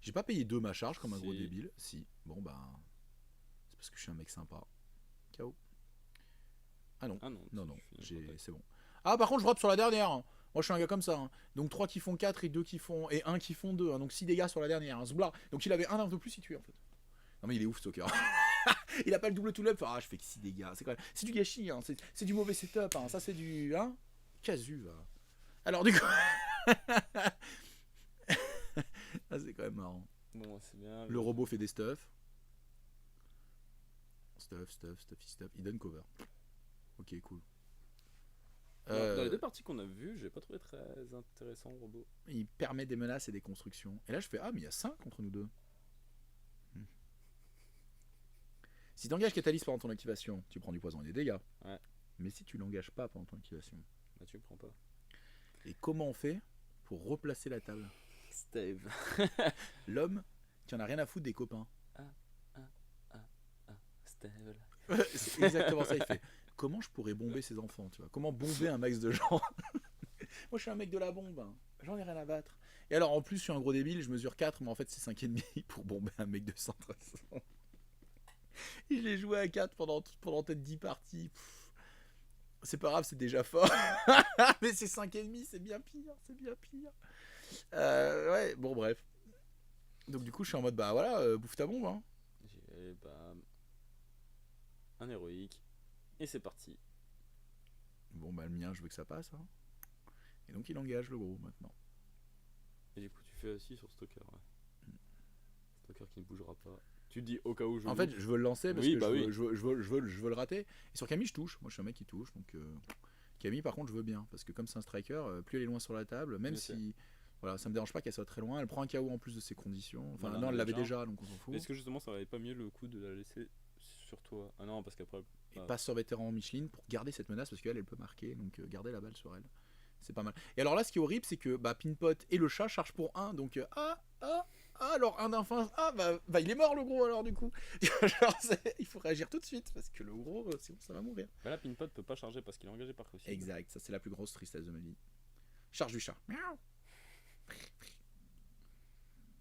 J'ai pas payé 2 ma charge comme un gros Si. débile. Si. Bon, ben. C'est parce que je suis un mec sympa. KO. Ah non. Ah non, Non, tu finis c'est bon. Ah, par contre, je drop sur la dernière. Hein. Moi, je suis un gars comme ça. Hein. Donc 3 qui font 4 et 2 qui font. Et 1 qui font 2. Hein. Donc 6 dégâts sur la dernière. Hein. Zbla. Donc il avait un de plus si tué en fait. Non, mais il est ouf, Stalker. Il a pas le double tout up. Ah, je fais que 6 dégâts. C'est quand même. C'est du gâchis. Hein. C'est du mauvais setup. Hein. Ça, c'est du. Hein. Casu, va. Alors, du coup. Ah, c'est quand même marrant. Bon, c'est bien. Le robot fait des stuff. Stuff. Il donne cover. Ok, cool. Dans les deux parties qu'on a vues, j'ai pas trouvé très intéressant le robot. Il permet des menaces et des constructions. Et là, je fais ah, mais il y a 5 contre nous deux. Si tu engages Catalyst pendant ton activation, tu prends du poison et des dégâts. Ouais. Mais si tu l'engages pas pendant ton activation. Bah, tu le prends pas. Et comment on fait pour replacer la table? Stave. L'homme qui en a rien à foutre des copains. Stave. C'est exactement ça, il fait. Comment je pourrais bomber ces enfants, tu vois? Comment bomber un max de gens? Moi, je suis un mec de la bombe. Hein. J'en ai rien à battre. Et alors, en plus, je suis un gros débile, je mesure 4, mais en fait, c'est 5,5 pour bomber un mec de 113. Et je l'ai joué à 4 pendant peut-être 10 parties. Pff. C'est pas grave, c'est déjà fort. Mais c'est 5,5, c'est bien pire. Ouais, bon, bref. Donc du coup, je suis en mode, bah voilà, bouffe ta bombe. Hein. J'ai bam. Un héroïque. Et c'est parti. Bon, bah le mien, je veux que ça passe. Hein. Et donc il engage le gros maintenant. Et du coup, tu fais assis sur Stalker. Ouais. Stalker qui ne bougera pas. Tu te dis au cas où je. En fait, je veux le lancer parce Oui, que bah oui. je veux le rater. Et sur Camille, je touche. Moi, je suis un mec qui touche. Donc Camille, par contre, je veux bien. Parce que comme c'est un striker, plus elle est loin sur la table, même Bien si. sûr. Voilà, ça me dérange pas qu'elle soit très loin. Elle prend un KO en plus de ses conditions. Enfin, Voilà, non, elle on l'avait l'a déjà. déjà, donc on s'en fout. Est-ce que justement ça valait pas mieux le coup de la laisser sur toi? Ah non, parce qu'après. Et Bah, passe sur vétéran Micheline pour garder cette menace parce qu'elle, elle peut marquer. Donc garder la balle sur elle. C'est pas mal. Et alors là, ce qui est horrible, c'est que bah, Pinpot et le chat chargent pour un. Donc, alors un d'infin. Bah, il est mort le gros alors du coup. Genre, il faut réagir tout de suite parce que le gros, sinon ça va mourir. bah là, Pinpot peut pas charger parce qu'il est engagé par Crucible. Exact, ça c'est la plus grosse tristesse de ma vie. Charge du chat. Miaou.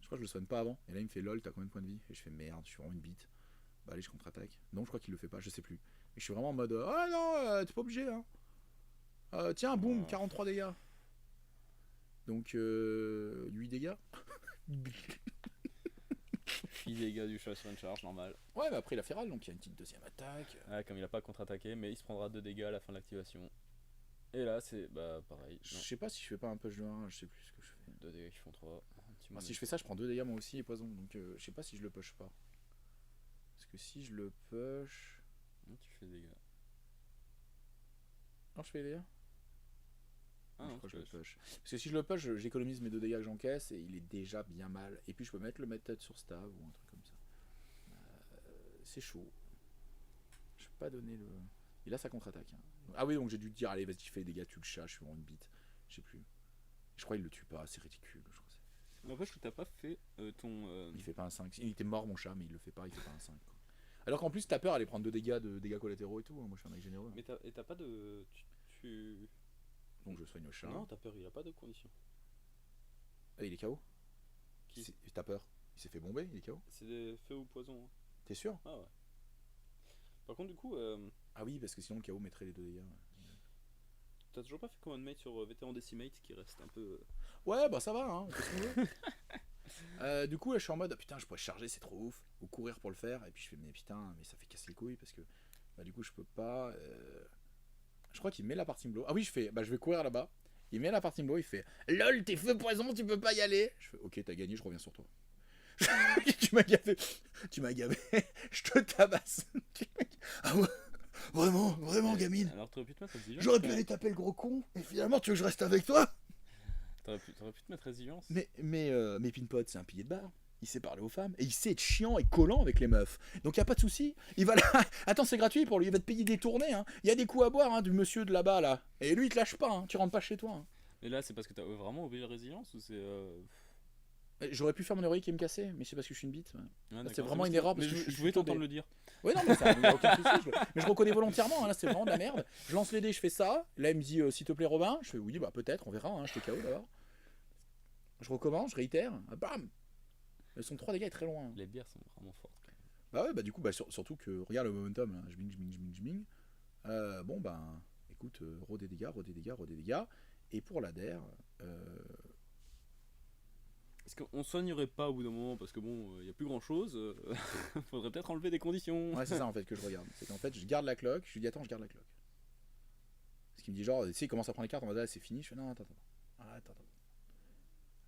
Je crois que je le soigne pas avant. Et là, il me fait lol, t'as combien de points de vie? Et je fais merde, je suis vraiment une bite. Bah, allez, je contre-attaque. Non, je crois qu'il le fait pas, je sais plus. Et je suis vraiment en mode ah non, t'es pas obligé. Hein. Tiens, boum, 43 dégâts. Donc, 8 dégâts. 8 dégâts du chat sur une charge, normal. Ouais, mais après il a fait râle, donc il y a une petite deuxième attaque. Ah, comme il a pas contre-attaqué, mais il se prendra 2 dégâts à la fin de l'activation. Et là, c'est bah pareil. Je sais pas si je fais pas un push de 1, je sais plus ce que je fais. 2 dégâts qui font 3. Si je fais ça, je prends 2 dégâts moi aussi et poison. Donc je sais pas si je le push pas. Parce que si je le push. Tu fais des dégâts. Non, je fais les dégâts. Ah non, je crois que je le push. Parce que si je le push, j'économise mes 2 dégâts que j'encaisse et il est déjà bien mal. Et puis je peux le mettre peut-être sur stab ou un truc comme ça. C'est chaud. Je peux pas donner le. Il a sa contre-attaque. Hein. Ah oui, donc j'ai dû te dire, allez, vas-y, fais les dégâts, tu le chat, je suis vraiment une bite. Je sais plus. Je crois qu'il le tue pas, c'est ridicule. Je crois N'empêche que t'as pas fait ton. Il fait pas un 5. Il était mort, mon chat, mais il le fait pas, il fait pas un 5. Quoi. Alors qu'en plus, ta peur, allait prendre 2 dégâts collatéraux et tout. Moi, je suis un mec généreux. Mais t'as pas de. Donc, je soigne au chat. Non, t'as peur, il a pas de condition. Ah, il est KO. Qui? T'as peur. Il s'est fait bomber, il est KO. C'est des feux ou poison. Hein. T'es sûr? Ah ouais. Par contre, du coup. Ah oui, parce que sinon, le KO mettrait les 2 dégâts. T'as toujours pas fait command mate sur Vétéran Decimate qui reste un peu. Ouais, bah ça va, hein. On fait ce qu'on veut. Du coup, là, je suis en mode, ah, putain, je pourrais charger, c'est trop ouf. Ou courir pour le faire. Et puis je fais, mais putain, mais ça fait casser les couilles parce que. Bah, du coup, je peux pas. Je crois qu'il met la partie blow. Ah oui, je fais, bah je vais courir là-bas. Il met la partie blow, il fait, lol, t'es feu poison, tu peux pas y aller. Je fais, ok, t'as gagné, je reviens sur toi. Tu m'as gavé. Tu m'as gavé. Je te tabasse. Ah ouais. Vraiment, gamine. Alors t'aurais pu te mettre résilience. J'aurais pu aller taper le gros con. Et finalement, tu veux que je reste avec toi? T'aurais pu te mettre résilience. Mais Pinpot, c'est un pilier de bar. Il sait parler aux femmes et il sait être chiant et collant avec les meufs. Donc y a pas de souci. Il va là. Attends, c'est gratuit pour lui. Il va te payer des tournées. Hein. Il y a des coups à boire hein, du monsieur de là-bas là. Et lui, il te lâche pas. Hein. Tu rentres pas chez toi. Hein. Mais là, c'est parce que t'as vraiment oublié la résilience ou c'est. J'aurais pu faire mon héroïque et me casser, mais c'est parce que je suis une bite. Ouais. Ah, C'est vraiment une erreur parce que je voulais t'entendre le dire. Ouais, non, mais ça, y a aucun souci. Mais je reconnais volontairement. Hein, là, c'est vraiment de la merde. Je lance les dés, je fais ça. Là, il me dit s'il te plaît, Robin. Je fais oui, bah peut-être, on verra. Hein, je te KO d'abord. Je recommence, je réitère. Bam. Son 3 dégâts est très loin. Les bières sont vraiment fortes. Quand même. Bah ouais, bah du coup, surtout que regarde le momentum. Là. Jbing. Bon, ben, écoute, re des dégâts. Et pour la DER. Est-ce qu'on soignerait pas au bout d'un moment parce que bon, il y a plus grand chose. Faudrait peut-être enlever des conditions. Ouais, c'est ça en fait que je regarde. C'est qu'en fait, je garde la cloque. Je lui dis attends, je garde la cloque. Ce qui me dit genre, tu sais, il commence à prendre les cartes. On va dire c'est fini. Je fais non, attends.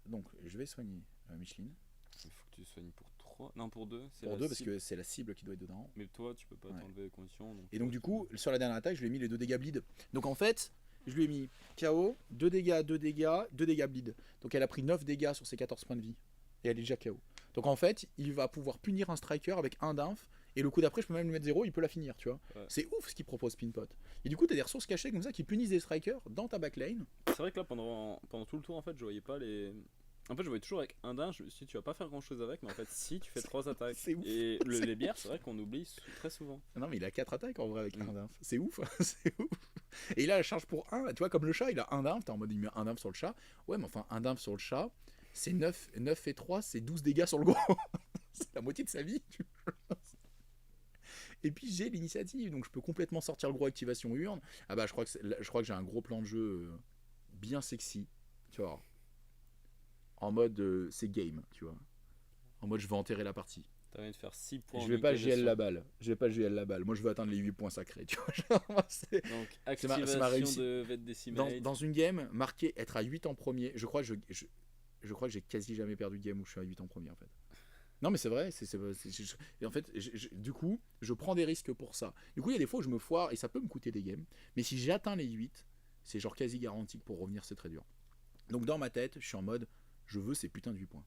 Donc, je vais soigner Micheline. Il faut que tu soignes pour 3. Non, pour 2. Pour 2 parce que c'est la cible qui doit être dedans. Mais toi, tu peux pas t'enlever les conditions. Et donc, du coup, sur la dernière attaque, je lui ai mis les 2 dégâts bleed. Donc, en fait, je lui ai mis KO, 2 dégâts bleed. Donc, elle a pris 9 dégâts sur ses 14 points de vie. Et elle est déjà KO. Donc, en fait, il va pouvoir punir un striker avec un d'inf. Et le coup d'après, je peux même lui mettre 0, il peut la finir, tu vois. Ouais. C'est ouf ce qu'il propose Pinpot. Et du coup, t'as des ressources cachées comme ça qui punissent des strikers dans ta backlane. C'est vrai que là, pendant tout le tour, en fait, je voyais pas les. En fait, je voyais toujours avec un dingue, si tu vas pas faire grand chose avec, mais en fait, si tu fais 3 attaques. C'est ouf. Et les bières, c'est vrai qu'on oublie très souvent. Non, mais il a 4 attaques en vrai avec un d'inf. C'est ouf, c'est ouf. Et il a la charge pour 1, tu vois, comme le chat, il a un d'inf, t'es en mode il met un d'inf sur le chat. Ouais, mais enfin, un d'inf sur le chat, c'est 9 et 3, c'est 12 dégâts sur le gros. C'est la moitié de sa vie, tu vois. Et puis j'ai l'initiative, donc je peux complètement sortir le gros activation urne. Ah bah je crois que j'ai un gros plan de jeu bien sexy, tu vois. En mode c'est game, tu vois. En mode, je vais enterrer la partie. T'as envie de faire 6 points. Je vais pas GL la balle. Je vais pas GL la balle. Moi, je veux atteindre les 8 points sacrés. Tu vois, genre, moi, Donc, c'est ma activation réussite. de Vet Decimate. dans une game, marquer, être à 8 en premier, je crois que je crois que j'ai quasi jamais perdu de game où je suis à 8 en premier, en fait. Non, mais c'est vrai. Et en fait, du coup, je prends des risques pour ça. Du coup, il y a des fois où je me foire et ça peut me coûter des games. Mais si j'atteins les 8, c'est genre quasi garanti que pour revenir, c'est très dur. Donc, dans ma tête, je suis en mode, je veux ces putains de 8 points.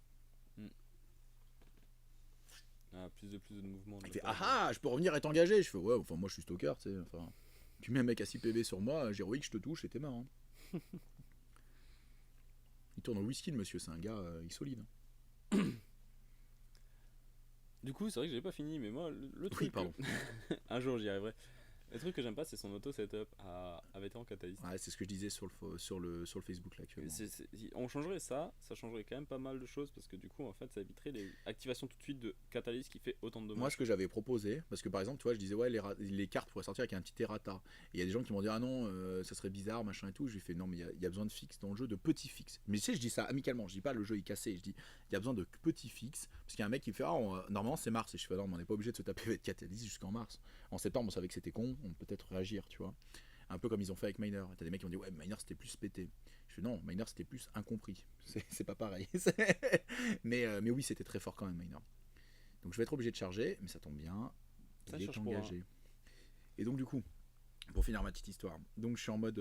Ah, plus de mouvements. Il fait ah, je peux revenir être engagé. Je fais ouais, enfin moi je suis stalker, tu sais. Enfin, tu mets un mec à 6 PV sur moi, Héroïque, je te touche et t'es mort. Hein. Il tourne au whisky, le monsieur, c'est un gars, il est solide. Du coup, c'est vrai que j'ai pas fini, mais moi, le truc. Oui, pardon. Un jour, j'y arriverai. Le truc que j'aime pas, c'est son auto-setup à vétéran catalyste. Ouais, c'est ce que je disais sur le Facebook là actuellement. On changerait ça changerait quand même pas mal de choses parce que du coup, en fait, ça éviterait les activations tout de suite de catalyste qui fait autant de dommages. Moi, ce que j'avais proposé, parce que par exemple, tu vois, je disais ouais, les cartes pourraient sortir avec un petit errata. Et il y a des gens qui m'ont dit ah non, ça serait bizarre, machin et tout. Je lui ai fait non, mais il y a besoin de fixes dans le jeu, de petits fixes. Mais tu sais, je dis ça amicalement, je dis pas le jeu est cassé, je dis il y a besoin de petits fixes. Parce qu'il y a un mec qui me fait normalement c'est mars. Et je fais non, mais on n'est pas obligé de se taper avec catalyste jusqu'en mars. En septembre, on savait que c'était con, on peut peut-être réagir, tu vois. Un peu comme ils ont fait avec Miner. T'as des mecs qui ont dit ouais, Miner c'était plus pété. Je fais non, Miner c'était plus incompris. C'est pas pareil. mais oui, c'était très fort quand même, Miner. Donc je vais être obligé de charger, mais ça tombe bien. Il est engagé. Et donc du coup, pour finir ma petite histoire, donc je suis en mode,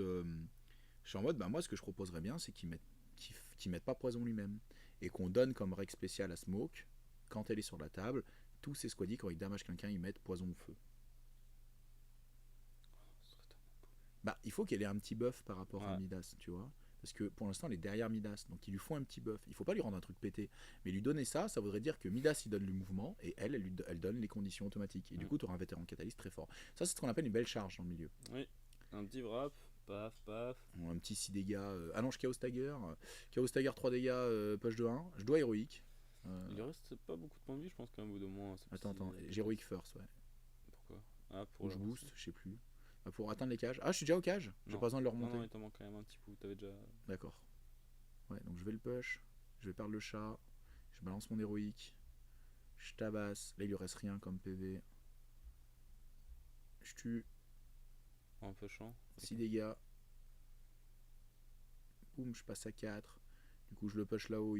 bah moi ce que je proposerais bien, c'est qu'ils mettent pas poison lui-même et qu'on donne comme règle spéciale à Smoke quand elle est sur la table, tous ces squaddies quand ils damagent quelqu'un, ils mettent poison ou feu. Bah, il faut qu'elle ait un petit buff par rapport à Midas, tu vois. Parce que pour l'instant, elle est derrière Midas. Donc, il lui faut un petit buff. Il faut pas lui rendre un truc pété. Mais lui donner ça, ça voudrait dire que Midas, il donne le mouvement et elle donne les conditions automatiques. Et du coup, tu auras un vétéran catalyste très fort. Ça, c'est ce qu'on appelle une belle charge dans le milieu. Oui, un petit wrap, paf, paf. Un petit 6 dégâts. Allonge Chaos Stagger. Chaos Stagger 3 dégâts, push de 1. Je dois héroïque. Il lui reste pas beaucoup de points de vie, je pense, quand même, au bout de moins. Attends, j'ai héroïque first, ouais. Pourquoi? Ah, pour je boost, je sais plus. Pour atteindre les cages. Ah, je suis déjà aux cages. J'ai pas besoin de le remonter. Non, il t'en manque quand même un petit coup. T'avais déjà. D'accord. Ouais, donc je vais le push. Je vais perdre le chat. Je balance mon héroïque. Je tabasse. Là, il lui reste rien comme PV. Je tue. En pushant. 6 dégâts. Boum, je passe à 4. Du coup, je le push là-haut.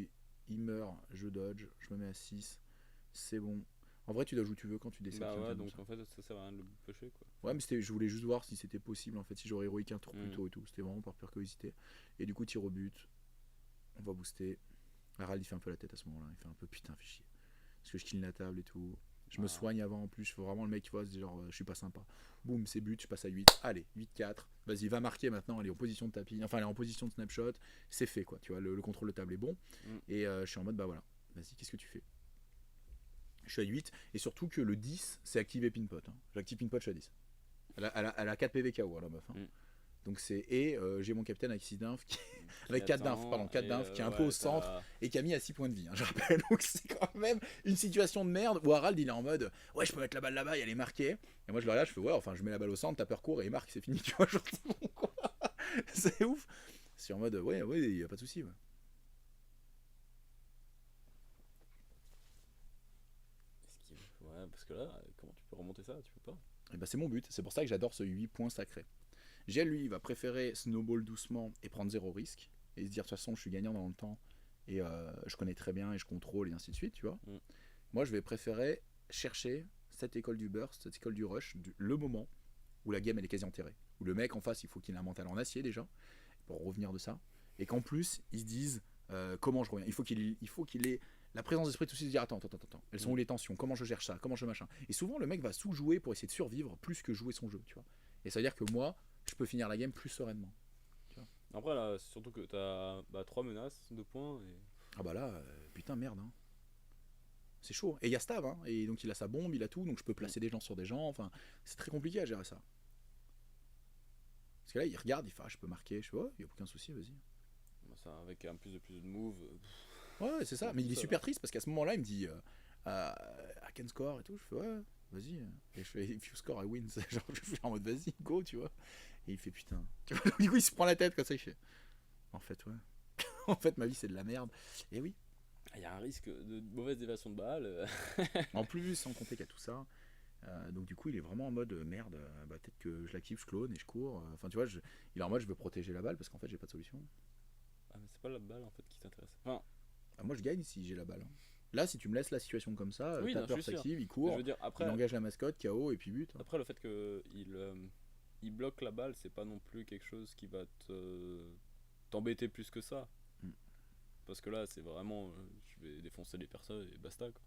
Il meurt. Je dodge. Je me mets à 6. C'est bon. En vrai, tu dodges où tu veux quand tu décèdes. Bah ouais, donc en fait, ça sert à rien de le pusher quoi. Ouais, mais je voulais juste voir si c'était possible en fait, si j'aurais héroïque un tour plus tôt et tout. C'était vraiment par pure curiosité. Et du coup, tir au but. On va booster. Harald, il fait un peu la tête à ce moment-là. Il fait un peu putain, fait chier. Parce que je kill la table et tout. Je me soigne avant en plus. Il faut vraiment le mec qui voit, genre, je suis pas sympa. Boum, c'est but, je passe à 8. Allez, 8-4. Vas-y, va marquer maintenant. Elle est en position de tapis. Enfin, elle est en position de snapshot. C'est fait quoi. Tu vois, le contrôle de table est bon. Et je suis en mode, bah voilà. Vas-y, qu'est-ce que tu fais? Je suis à 8. Et surtout que le 10, c'est activé pinpot. Hein. J'active pinpot, je suis à 10. Elle a 4 PV KO, la meuf. Hein. Donc c'est j'ai mon capitaine avec 6 d'inf avec 4 d'inf qui est un peu au centre et qui a mis à 6 points de vie, hein, je rappelle. Donc c'est quand même une situation de merde où Harald il est en mode ouais, je peux mettre la balle là-bas et elle est marquée. Et moi je le regarde, je fais ouais, enfin je mets la balle au centre, tapeur court et il marque, c'est fini, tu vois, genre, c'est ouf. C'est en mode ouais, il y a pas de souci. Ouais. Ouais, parce que là, comment tu peux remonter ça? Tu peux pas. Et bah c'est mon but, c'est pour ça que j'adore ce 8 points sacré. Gel, lui, il va préférer snowball doucement et prendre 0 risque. Et se dire, de toute façon, je suis gagnant dans le temps. Et je connais très bien et je contrôle et ainsi de suite, tu vois. Moi, je vais préférer chercher cette école du burst, cette école du rush, le moment où la game, elle est quasi enterrée. Où le mec en face, il faut qu'il ait un mental en acier déjà, pour revenir de ça. Et qu'en plus, ils se disent, comment je reviens. Il faut qu'il ait la présence d'esprit de aussi se dire, attends. Elles sont où les tensions? Comment je gère ça? Comment je machin? Et souvent, le mec va sous-jouer pour essayer de survivre plus que jouer son jeu, tu vois. Et ça veut dire que moi, je peux finir la game plus sereinement. Tu vois. Après là, c'est surtout que t'as 3 menaces, 2 points et... Ah bah là, putain merde. Hein. C'est chaud. Et il y a Stav, hein, et donc il a sa bombe, il a tout, donc je peux placer des gens sur des gens, enfin, c'est très compliqué à gérer ça. Parce que là, il regarde, il fait je peux marquer, je fais il n'y a aucun souci, vas-y. Bah ça, avec un plus de move... Ouais, c'est ça, mais il est super triste parce qu'à ce moment-là, il me dit I can score et tout, je fais ouais, vas-y. Et je fais if you score, I win. Genre, je fais en mode vas-y, go, tu vois. Et il fait putain. Tu vois, du coup, il se prend la tête comme ça, il fait en fait, ouais. En fait, ma vie, c'est de la merde. Et oui. Il y a un risque de mauvaise déviation de balle. En plus, sans compter qu'il y a tout ça. Donc du coup, il est vraiment en mode merde. Bah, peut-être que je l'active, je clone et je cours. Enfin, tu vois, il est en mode je veux protéger la balle parce qu'en fait, j'ai pas de solution. Ah, mais c'est pas la balle en fait qui t'intéresse. Enfin, Bah, moi, je gagne si j'ai la balle, hein. Là, si tu me laisses la situation comme ça, oui, ta non, je peur suis sûr. s'active, il Mais court, je veux dire, il engage la mascotte, KO et puis but, hein. après le fait que il bloque la balle, c'est pas non plus quelque chose qui va t'embêter plus que ça. Mm. Parce que là, c'est vraiment, je vais défoncer les personnes et basta quoi.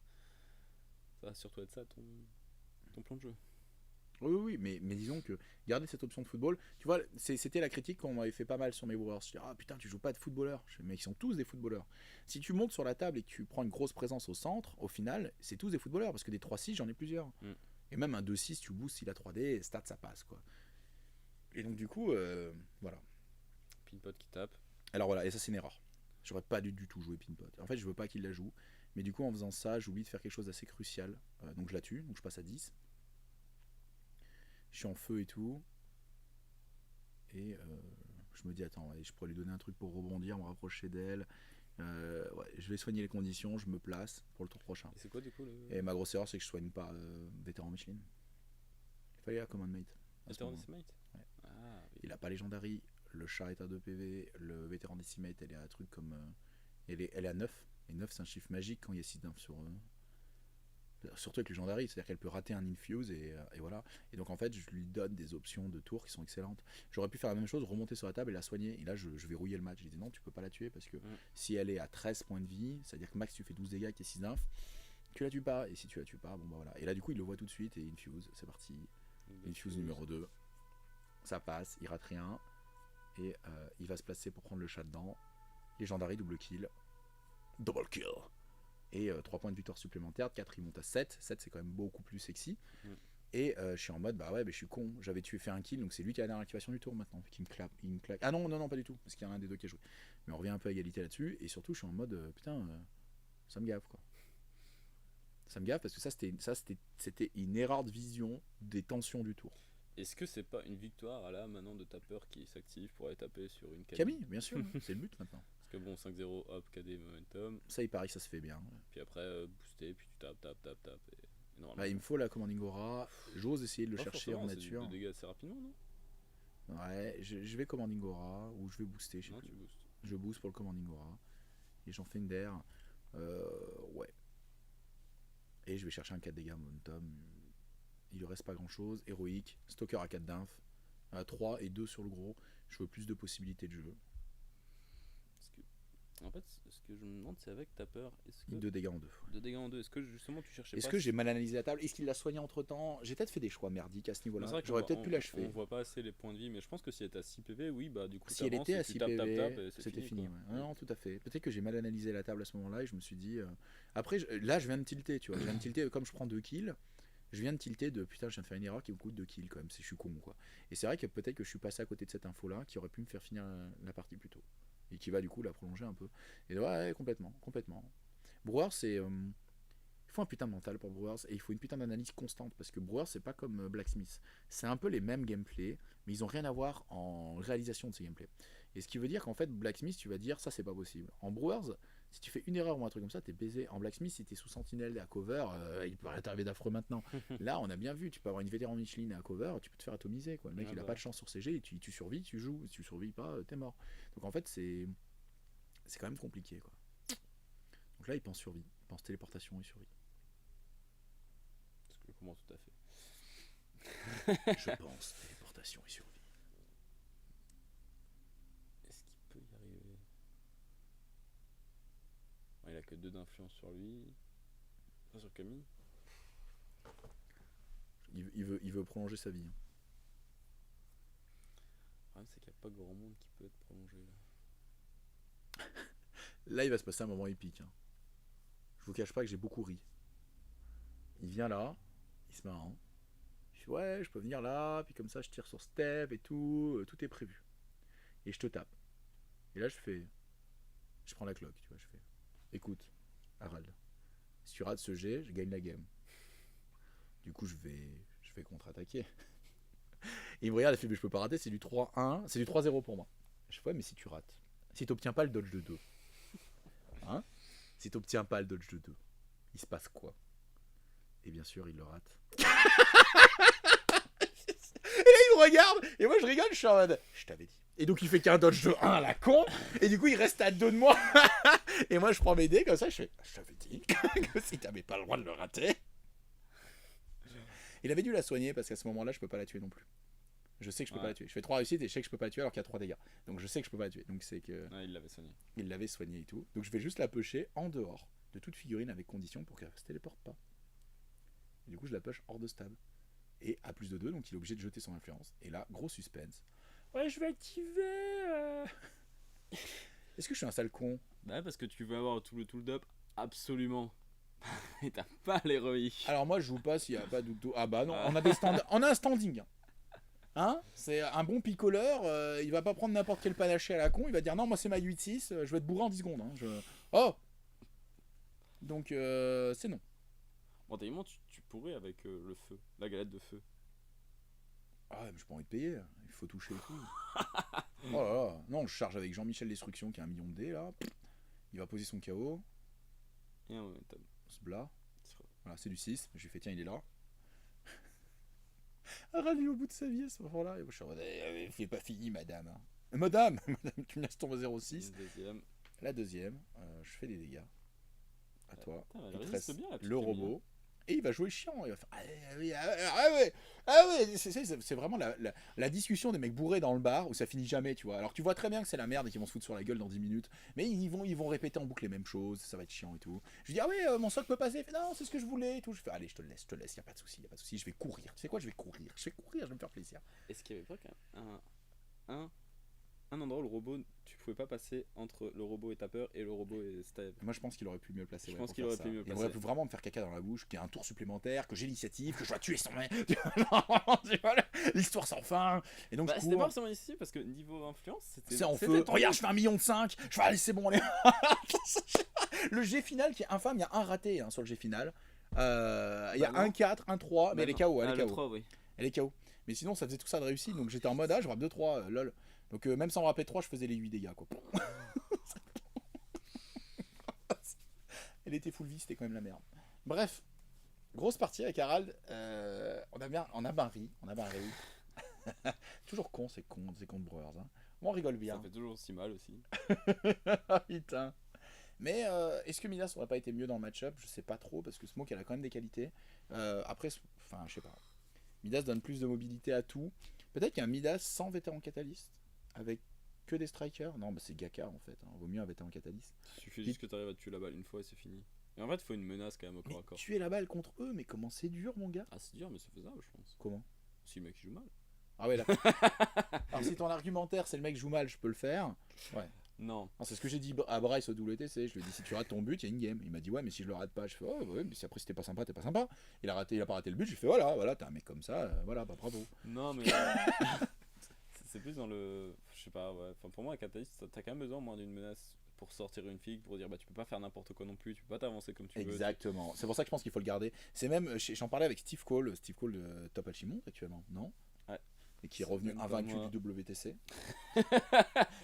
Ça va surtout être ça ton plan de jeu. Oui, oui, oui, mais disons que garder cette option de football, tu vois, c'était la critique qu'on m'avait fait pas mal sur mes Brewers. Je dis, ah putain, tu joues pas de footballeur. Je fais, mais ils sont tous des footballeurs. Si tu montes sur la table et que tu prends une grosse présence au centre, au final, c'est tous des footballeurs parce que des 3-6, j'en ai plusieurs. Mm. Et même un 2-6, tu boostes, il a 3D, stats, ça passe quoi. Et donc, du coup, voilà. Pinpot qui tape. Alors voilà, et ça, c'est une erreur. J'aurais pas du tout joué Pinpot. En fait, je veux pas qu'il la joue. Mais du coup, en faisant ça, j'oublie de faire quelque chose d'assez crucial. Donc, je la tue, donc je passe à 10. Je suis en feu et tout. Et je me dis, attends, ouais, je pourrais lui donner un truc pour rebondir, me rapprocher d'elle. Ouais, je vais soigner les conditions, je me place pour le tour prochain. Et c'est quoi du coup le. Et ma grosse erreur, c'est que je soigne pas vétéran Michelin. Il fallait la command mate. À ce Vétéran moment-là. Decimate. Ouais. Ah, oui. Il a pas Legendary, le chat est à 2 PV, le vétéran Decimate, elle est à un truc comme. Elle est à 9. Et 9, c'est un chiffre magique quand il y a 6 d'inf sur. Surtout avec Legendary, c'est-à-dire qu'elle peut rater un infuse et voilà. Et donc en fait, je lui donne des options de tour qui sont excellentes. J'aurais pu faire la même chose, remonter sur la table et la soigner. Et là, je verrouillais le match. Je disais non, tu peux pas la tuer parce que si elle est à 13 points de vie, c'est-à-dire que max tu fais 12 dégâts qui est 6 d'inf, tu la tues pas. Et si tu la tues pas, bon bah voilà. Et là, du coup, il le voit tout de suite et infuse, c'est parti. Infuse numéro 2. Ça passe, il rate rien. Et il va se placer pour prendre le chat dedans. Legendary, double kill. Double kill. Et 3 points de victoire supplémentaires, 4 il monte à 7, 7 c'est quand même beaucoup plus sexy. Et je suis en mode, bah ouais, je suis con, j'avais tué fait un kill, donc c'est lui qui a la dernière activation du tour maintenant, qui me claque, il me claque. Ah non, non, non, pas du tout, parce qu'il y en a un des deux qui a joué. Mais on revient un peu à égalité là-dessus, et surtout je suis en mode, putain, ça me gave quoi. Ça me gave parce que c'était une erreur de vision des tensions du tour. Est-ce que c'est pas une victoire à là maintenant de tapeur qui s'active pour aller taper sur une Camille, bien sûr, c'est le but maintenant. Parce que bon, 5-0, hop, KD momentum. Ça, il paraît que ça se fait bien. Puis après, booster, puis tu tapes. Et normalement, Bah, il me faut la commanding aura, j'ose essayer de le pas chercher en forcément, nature. c'est de dégâts assez rapidement, non? Ouais, je vais commanding aura, ou je vais booster, je sais Non, plus. tu boostes. Je booste pour le commanding aura. Et j'en fais une der. Ouais. Et je vais chercher un 4 dégâts momentum. Il lui reste pas grand chose. Héroïque. Stalker à 4 d'inf. À 3 et 2 sur le gros. Je veux plus de possibilités de jeu. En fait, ce que je me demande, c'est avec tapeur, est-ce que 2 dégâts en 2. 2 dégâts en 2, est-ce que justement tu cherchais Est-ce pas que j'ai mal analysé la table? Est-ce qu'il l'a soigné entre temps? J'ai peut-être fait des choix merdiques à ce niveau-là. C'est vrai que J'aurais peut-être pu on l'achever. voit pas assez les points de vie, mais je pense que si elle était à 6 PV, oui, bah du coup, Si elle t'avances était et à tu 6 tapes, PV, et c'est c'était fini. quoi. Ouais. Non, tout à fait. Peut-être que j'ai mal analysé la table à ce moment-là et je me suis dit. Après, là, je viens de tilter, tu vois. Je viens de tilter, comme je prends 2 kills. Je viens de tilter de putain, je viens de faire une erreur qui me coûte 2 kills quand même. Je suis con, quoi. Et c'est vrai que peut-être que je suis passé à côté de cette info-là qui aurait pu me faire finir la partie plus tôt. Et qui va du coup la prolonger un peu. Et ouais, complètement. Brewers, c'est. Il faut un putain de mental pour Brewers et il faut une putain d'analyse constante parce que Brewers, c'est pas comme Blacksmith. C'est un peu les mêmes gameplays, mais ils ont rien à voir en réalisation de ces gameplays. Et ce qui veut dire qu'en fait, Blacksmith, tu vas dire ça, c'est pas possible. En Brewers, si tu fais une erreur ou un truc comme ça, t'es baisé. En Blacksmith, si t'es sous sentinelle à cover, il peut rien t'arriver d'affreux maintenant. Là, on a bien vu, tu peux avoir une vétéran Michelin à cover, tu peux te faire atomiser. Quoi. Le mec, il a pas de chance sur CG, et tu survis, tu joues. Si tu survis pas, t'es mort. Donc en fait, c'est quand même compliqué. Quoi. Donc là, il pense survie, il pense téléportation et survie. Parce que je comprends tout à fait. Je pense téléportation et survie. Est-ce qu'il peut y arriver? Il a que 2 d'influence sur lui. Pas sur Camille. Il veut prolonger sa vie. Le problème, c'est qu'il n'y a pas grand monde qui peut être prolongé là. Là, il va se passer un moment épique. Je vous cache pas que j'ai beaucoup ri. Il vient là, il se marre. Je dis ouais, je peux venir là, puis comme ça je tire sur step et tout, tout est prévu. Et je te tape. Et là je prends la cloque, tu vois, je fais. Écoute, Harald, si tu rates ce jet, je gagne la game. Du coup je vais contre-attaquer. Et il me regarde, il fait mais je peux pas rater, c'est du 3-1, c'est du 3-0 pour moi. Je fais ouais mais si tu rates, si t'obtiens pas le dodge de 2, hein, Si t'obtiens pas le dodge de 2, il se passe quoi? Et bien sûr, il le rate. Il me regarde, et moi je rigole, je suis en mode, je t'avais dit. Et donc il fait qu'un dodge de 1 à la con, et du coup il reste à 2 de moi. Et moi je prends mes dés comme ça, je fais, je t'avais dit que si t'avais pas le droit de le rater. Il avait dû la soigner parce qu'à ce moment-là je peux pas la tuer non plus. Je sais que je peux pas la tuer. Je fais 3 réussites et je sais que je peux pas la tuer alors qu'il y a 3 dégâts. Donc je sais que je peux pas la tuer. Donc c'est que. Il l'avait soigné. Il l'avait soigné et tout. Donc je vais juste la pusher en dehors de toute figurine avec condition pour qu'elle se téléporte pas. Et du coup je la push hors de stab. Et à plus de 2, donc il est obligé de jeter son influence. Et là, gros suspense. Ouais, je vais activer. Est-ce que je suis un sale con? Bah parce que tu veux avoir tout le up, absolument. Et t'as pas l'héroïque. Alors moi je joue pas s'il y a pas de. Ah bah non, on a des on a un standing. Hein, c'est un bon picoleur, il va pas prendre n'importe quel panaché à la con, il va dire non, moi c'est ma 8-6, je vais être bourré en 10 secondes. Hein, Oh. Donc c'est non. Bon, techniquement, tu pourrais avec le feu, la galette de feu. Ah, mais j'ai pas envie de payer, il faut toucher et tout. Oh là là, non, je charge avec Jean-Michel Destruction qui a 1 million de dés là. Il va poser son KO. Et un momentum. Ce blas. Voilà, c'est du 6. Je lui fais tiens, il est là. Ravi au bout de sa vie à ce moment-là. Et moi, je suis en mode, c'est pas fini, madame. Madame, tu me laisses tomber 0,6. La deuxième, je fais des dégâts. À toi. Putain, Il te reste bien, le robot. Et il va jouer chiant. Il va faire ah ouais. C'est vraiment la discussion des mecs bourrés dans le bar où ça finit jamais, tu vois. Alors tu vois très bien que c'est la merde et qu'ils vont se foutre sur la gueule dans 10 minutes. Mais ils vont répéter en boucle les mêmes choses. Ça va être chiant et tout. Je dis ah ouais, mon soc peut passer. Il fait, non, c'est ce que je voulais et tout. Je fais allez, je te le laisse. Y a pas de souci. Je vais courir. Tu sais quoi, je vais courir. Je vais me faire plaisir. Est-ce qu'il y avait pas quand même un endroit où le robot, tu pouvais pas passer entre le robot et Tapper et le robot et Stave? Moi je pense qu'il aurait pu mieux le placer. Je pense qu'il aurait pu mieux le placer. Il aurait pu vraiment me faire caca dans la bouche, qu'il y ait un tour supplémentaire, que j'ai l'initiative, que je dois tuer son mec. L'histoire sans fin. Et donc c'était pas forcément ici parce que niveau influence, c'est en feu. Regarde, je fais 1,5 million. Je fais allez, c'est bon, allez. Le G final qui est infâme, il y a un raté sur le G final. Il y a 1-4, 1-3, mais elle est KO. Elle est KO. 3, oui. Elle est KO. Mais sinon, ça faisait tout ça de réussite. Donc j'étais en mode, je rappe 2-3, lol. Donc même sans rapper 3, je faisais les 8 dégâts, quoi. Elle était full vie, c'était quand même la merde. Bref, grosse partie avec Harald. On a bien ri. Toujours con, ces cons de Brewers. Hein. On rigole bien. Ça fait toujours si mal aussi. Putain. Mais est-ce que Midas aurait pas été mieux dans le match-up? Je sais pas trop, parce que Smoke, elle a quand même des qualités. Après, enfin, je sais pas. Midas donne plus de mobilité à tout. Peut-être qu'il y a un Midas sans vétéran catalyste, avec que des strikers. Non, bah c'est Gaka en fait. Vaut mieux un vétéran catalyste. Il suffit juste que tu arrives à tuer la balle une fois et c'est fini. Et en fait, il faut une menace quand même au corps à corps. Tuer la balle contre eux, mais comment c'est dur, mon gars? Ah, c'est dur, mais c'est faisable, je pense. Comment? Si le mec il joue mal. Ah ouais, là. Alors, si ton argumentaire c'est le mec joue mal, je peux le faire. Ouais. Non. C'est ce que j'ai dit à Bryce au WTC. Je lui ai dit si tu rates ton but, il y a une game. Il m'a dit ouais, mais si je le rate pas, je fais ouais, mais si après c'était pas sympa, t'es pas sympa. Il a pas raté le but. Je fais voilà, t'es un mec comme ça, voilà, bah bravo. Non, mais. C'est plus dans le. Je sais pas, ouais. Enfin, pour moi, un catalyste, t'as quand même besoin moins d'une menace pour sortir une figue, pour dire bah tu peux pas faire n'importe quoi non plus, tu peux pas t'avancer comme tu veux. Exactement. C'est pour ça que je pense qu'il faut le garder. C'est même, j'en parlais avec Steve Cole de Top Alchimont actuellement, non? Ouais. Et qui est revenu invaincu du WTC.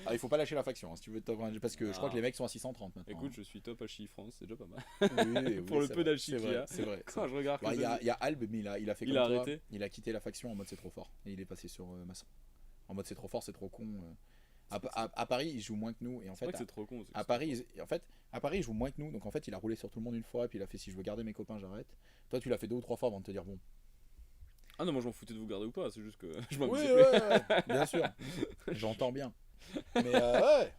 Ah, il faut pas lâcher la faction si tu veux top 1, parce que je crois que les mecs sont à 630 maintenant. Écoute, je suis top Alchi France, c'est déjà pas mal. Oui, pour le peu d'Alchi qu'il y a. C'est vrai. Quand je regarde. Il y a Alb, mais il a fait comme il a toi. arrêté. Il a quitté la faction en mode c'est trop fort. Et il est passé sur Masson. En mode c'est trop fort, c'est trop con. À Paris, il joue moins que nous. Et en fait, c'est trop con. À Paris, il joue moins que nous. Donc en fait, il a roulé sur tout le monde une fois. Et puis il a fait si je veux garder mes copains, j'arrête. Toi, tu l'as fait 2 ou 3 fois avant de te dire bon. Ah non, moi je m'en foutais de vous garder ou pas, c'est juste que je m'en ouais, bien sûr. J'entends bien. Mais ouais.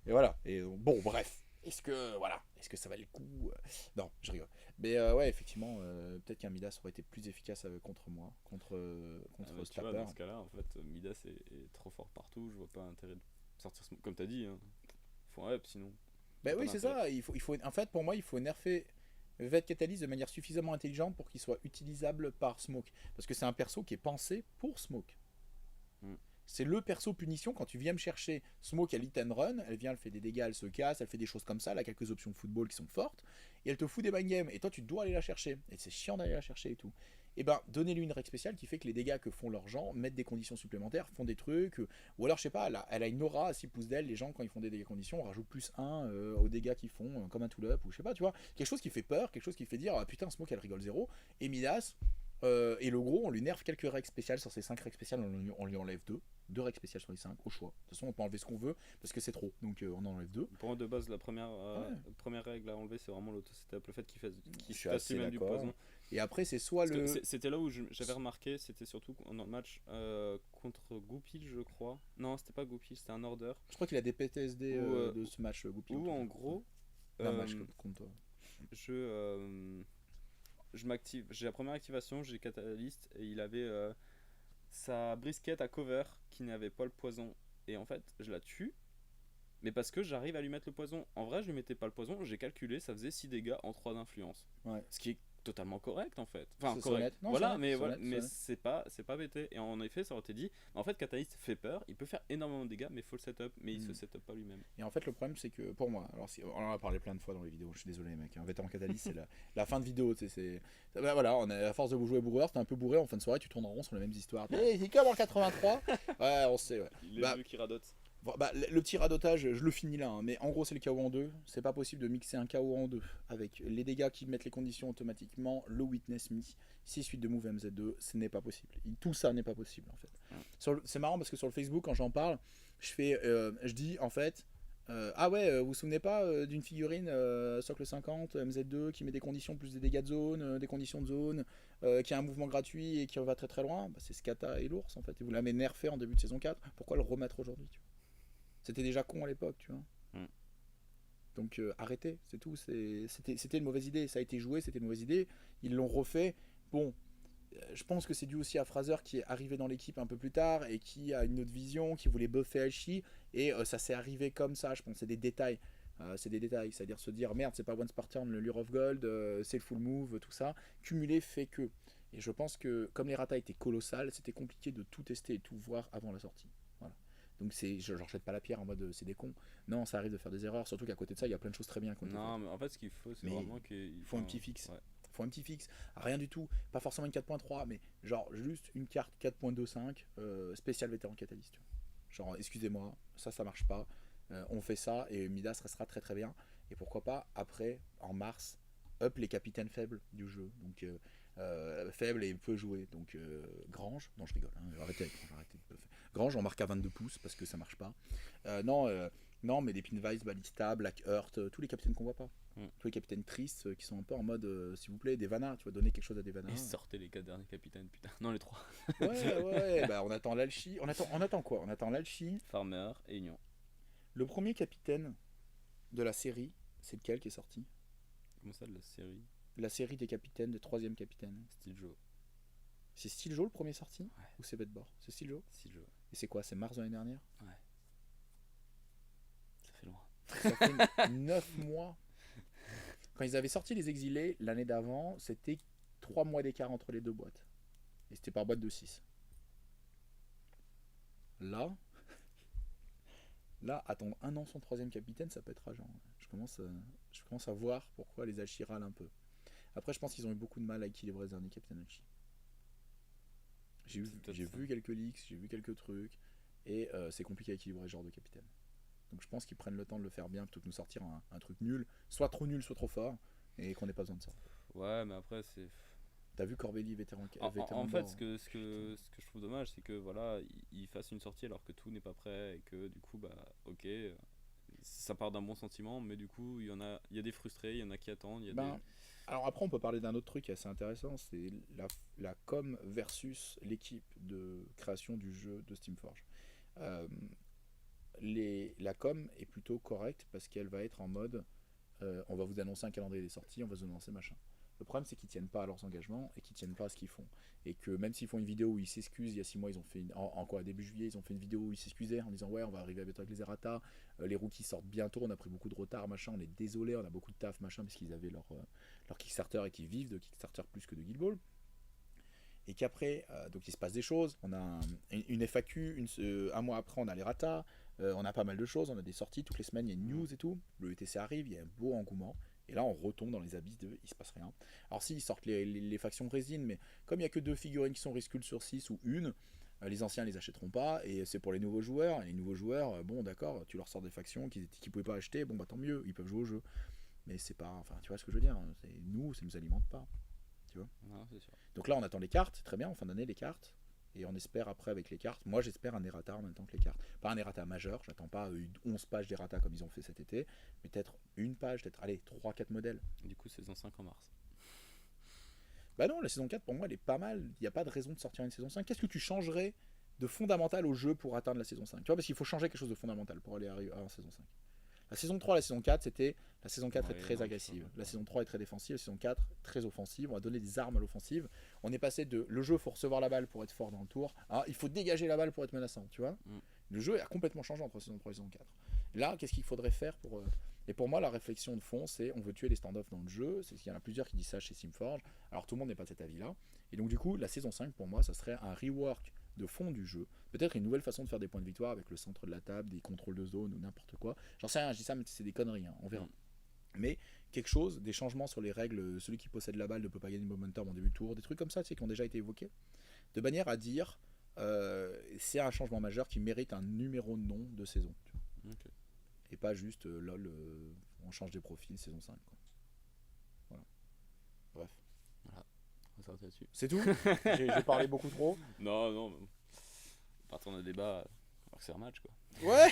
Et voilà. Et bon, bref. Est-ce que ça valait le coup? Non, je rigole. Mais ouais, effectivement, peut-être qu'un Midas aurait été plus efficace contre moi, contre Stapper. Dans ce cas-là, en fait, Midas est trop fort partout. Je vois pas intérêt de sortir comme t'as dit. Hein. Faut un up sinon. Bah oui, c'est ça. Il faut, en fait, pour moi, il faut nerfer Vet Catalyst de manière suffisamment intelligente pour qu'il soit utilisable par Smoke. Parce que c'est un perso qui est pensé pour Smoke. C'est le perso punition. Quand tu viens me chercher Smoke, elle hit and run, elle vient, elle fait des dégâts, elle se casse, elle fait des choses comme ça, elle a quelques options de football qui sont fortes, et elle te fout des mind games, et toi tu dois aller la chercher, et c'est chiant d'aller la chercher et tout. et ben donnez-lui une règle spéciale qui fait que les dégâts que font leurs gens mettent des conditions supplémentaires, font des trucs, ou alors je sais pas, elle a une aura à 6 pouces d'elle, les gens quand ils font des dégâts conditions, on rajoute plus 1 aux dégâts qu'ils font, comme un tool-up, ou je sais pas, tu vois, quelque chose qui fait peur, quelque chose qui fait dire, ah putain, ce mot qu'elle rigole zéro, et Midas, et le gros, on lui nerf quelques règles spéciales sur ces 5 règles spéciales, on lui enlève 2 règles spéciales sur les 5, au choix. De toute façon, on peut enlever ce qu'on veut, parce que c'est trop, donc on en enlève 2. Pour moi, de base, la première règle à enlever, c'est vraiment l'auto-setup, le fait qu'il fasse lui-même du poison. Et après, c'est soit C'était là où j'avais remarqué, c'était surtout dans le match contre Goupil, je crois. Non, c'était pas Goupil, c'était un order. Je crois qu'il a des PTSD de ce match Goupil. Ou en gros, un match contre toi. Je m'active, j'ai la première activation, j'ai Catalyst et il avait sa brisquette à cover qui n'avait pas le poison. Et en fait, je la tue, mais parce que j'arrive à lui mettre le poison. En vrai, je lui mettais pas le poison, j'ai calculé, ça faisait 6 dégâts en 3 d'influence. Ouais. Ce qui est totalement correct en fait. Enfin, c'est correct. Non, voilà, honnête, mais c'est pas bêté. Et en effet, ça aurait été dit. En fait, Catalyst fait peur, il peut faire énormément de dégâts, mais faut le setup, mais il se setup pas lui-même. Et en fait, le problème, c'est que pour moi, alors on en a parlé plein de fois dans les vidéos, je suis désolé, mec. Un vétéran Catalyst, c'est la fin de vidéo, tu sais. Voilà, on est à force de vous jouer bourreur, t'es un peu bourré en fin de soirée, tu tournes en rond sur les mêmes histoires. C'est comme en 83. Ouais, on sait, ouais. Les vieux qui radotent. Le petit radotage, je le finis là, hein, mais en gros c'est le KO en 2. C'est pas possible de mixer un KO en 2 avec les dégâts qui mettent les conditions automatiquement, le Witness Me, 6 suites de move MZ2, ce n'est pas possible. Tout ça n'est pas possible en fait. C'est marrant parce que sur le Facebook, quand j'en parle, je dis en fait, ah ouais, vous vous souvenez pas d'une figurine socle 50 MZ2 qui met des conditions plus des dégâts de zone, des conditions de zone, qui a un mouvement gratuit et qui va très très loin, c'est Scata et l'ours en fait. Et vous l'avez nerfé en début de saison 4, pourquoi le remettre aujourd'hui, tu vois? C'était déjà con à l'époque, tu vois. Donc arrêtez, c'est tout. C'était une mauvaise idée. Ça a été joué, c'était une mauvaise idée. Ils l'ont refait. Bon, je pense que c'est dû aussi à Fraser qui est arrivé dans l'équipe un peu plus tard et qui a une autre vision, qui voulait buffer Alchi. Et ça s'est arrivé comme ça. Je pense que c'est des détails. C'est-à-dire se dire merde, c'est pas Once per Turn, le Lure of Gold, c'est le full move, tout ça. Cumulé fait que. Et je pense que comme les ratas étaient colossales, c'était compliqué de tout tester et tout voir avant la sortie. Voilà. Donc je leur jette pas la pierre en mode c'est des cons. Non, ça arrive de faire des erreurs, surtout qu'à côté de ça, il y a plein de choses très bien. Non, mais en fait, ce qu'il faut, c'est vraiment qu'il faut un petit fixe. Ouais. Faut un petit fixe. Rien du tout. Pas forcément une 4.3, mais genre juste une carte 4.25 spécial vétéran catalyste. Genre, excusez-moi, ça marche pas. On fait ça et Midas restera très très bien. Et pourquoi pas, après, en mars, up les capitaines faibles du jeu. Donc, faible et peu joué. Donc, Grange, non, je rigole. Arrêtez avec Grange, arrêtez de buffer. Grange, on marque à 22 pouces parce que ça marche pas. Non, mais des Pinvice, Ballista, Black Earth, tous les capitaines qu'on voit pas. Tous les capitaines tristes qui sont un peu en mode s'il vous plaît, des Vannas, tu vas donner quelque chose à des Vannas. Et sortez les 4 derniers capitaines, putain. Non, les 3. ouais, bah on attend l'Alchi. On attend quoi? On attend l'Alchi. Farmer et Union. Le premier capitaine de la série, c'est lequel qui est sorti? Comment ça, de la série? La série des capitaines, des 3e capitaine. Steel Joe. C'est Steel Joe le premier sorti? Ouais. Ou c'est Bedbord? C'est Steel Joe? Steel Joe. Et c'est quoi? C'est mars de l'année dernière? Ouais. Ça fait loin. Ça fait 9 mois. Quand ils avaient sorti Les Exilés, l'année d'avant, c'était 3 mois d'écart entre les deux boîtes. Et c'était par boîte de 6. Là, attendre un an son 3e capitaine, ça peut être rageant. Je commence à voir pourquoi les Alchi râlent un peu. Après, je pense qu'ils ont eu beaucoup de mal à équilibrer les derniers capitaines Alchi. J'ai vu quelques leaks, j'ai vu quelques trucs, et c'est compliqué à équilibrer ce genre de capitaine. Donc je pense qu'ils prennent le temps de le faire bien plutôt que de nous sortir un truc nul, soit trop nul, soit trop fort, et qu'on n'ait pas besoin de ça. Ouais, mais après, c'est. T'as vu Corbelli, vétéran En fait, ce que je trouve dommage, c'est que voilà, il fasse une sortie alors que tout n'est pas prêt et que du coup, bah, ok, ça part d'un bon sentiment, mais du coup, il y a des frustrés, il y en a qui attendent. Alors après, on peut parler d'un autre truc assez intéressant, c'est la com versus l'équipe de création du jeu de Steamforge. La com est plutôt correcte parce qu'elle va être en mode on va vous annoncer un calendrier des sorties, on va vous annoncer machin. Le problème, c'est qu'ils tiennent pas à leurs engagements et qu'ils tiennent pas à ce qu'ils font. Et que même s'ils font une vidéo où ils s'excusent, il y a 6 mois, ils ont fait début juillet, ils ont fait une vidéo où ils s'excusaient en disant ouais, on va arriver à bientôt avec les errata, les rookies sortent bientôt, on a pris beaucoup de retard, machin, on est désolé, on a beaucoup de taf, machin, parce qu'ils avaient leur Kickstarter et qu'ils vivent de Kickstarter plus que de Guild Ball. Et qu'après, donc il se passe des choses, on a une FAQ, un mois après, on a les ratas, on a pas mal de choses, on a des sorties, toutes les semaines, il y a une news et tout, le ETC arrive, il y a un beau engouement. Et là, on retombe dans les abysses de il se passe rien. Alors, si, ils sortent les factions résine, mais comme il n'y a que 2 figurines qui sont riscules sur 6 ou une, les anciens les achèteront pas, et c'est pour les nouveaux joueurs. Et les nouveaux joueurs, bon, d'accord, tu leur sors des factions qu'ils ne pouvaient pas acheter, bon, bah tant mieux, ils peuvent jouer au jeu. Mais c'est pas. Enfin, tu vois ce que je veux dire, hein, nous, ça nous alimente pas. Tu vois. Non, c'est sûr. Donc là, on attend les cartes, très bien, en fin d'année, les cartes. Et on espère après avec les cartes. Moi, j'espère un errata en même temps que les cartes. Pas un errata majeur, j'attends pas 11 pages d'errata comme ils ont fait cet été, mais peut-être une page, peut-être, allez, 3-4 modèles. Du coup, saison 5 en mars. Bah non, la saison 4 pour moi elle est pas mal. Il n'y a pas de raison de sortir une saison 5. Qu'est-ce que tu changerais de fondamental au jeu pour atteindre la saison 5? Tu vois, parce qu'il faut changer quelque chose de fondamental pour aller à la saison 5. La saison 3, la saison 4, c'était. La saison 4 est très agressive. La saison 3 est très défensive. La saison 4, très offensive. On va donner des armes à l'offensive. On est passé de le jeu, il faut recevoir la balle pour être fort dans le tour, à il faut dégager la balle pour être menaçant. Tu vois, le jeu a complètement changé entre saison 3 et saison 4. Là, qu'est-ce qu'il faudrait faire pour. Et pour moi, la réflexion de fond, c'est on veut tuer les stand-off dans le jeu. C'est qu'il y en a plusieurs qui disent ça chez Simforge. Alors tout le monde n'est pas de cet avis-là. Et donc, du coup, la saison 5, pour moi, ça serait un rework de fond du jeu. Peut-être une nouvelle façon de faire des points de victoire avec le centre de la table, des contrôles de zone ou n'importe quoi. J'en sais rien, je dis ça, mais c'est des conneries, hein, on verra. Mais quelque chose, des changements sur les règles, celui qui possède la balle ne peut pas gagner de momentum en début de tour, des trucs comme ça, tu sais, qui ont déjà été évoqués, de manière à dire c'est un changement majeur qui mérite un numéro de nom de saison. Tu vois. Ok. Et pas juste lol, on change des profils saison 5. Quoi. Voilà. Bref. Voilà. On va s'arrêter là-dessus. C'est tout. J'ai parlé beaucoup trop. Non. Partons d'un débat, alors que c'est un match quoi. Ouais.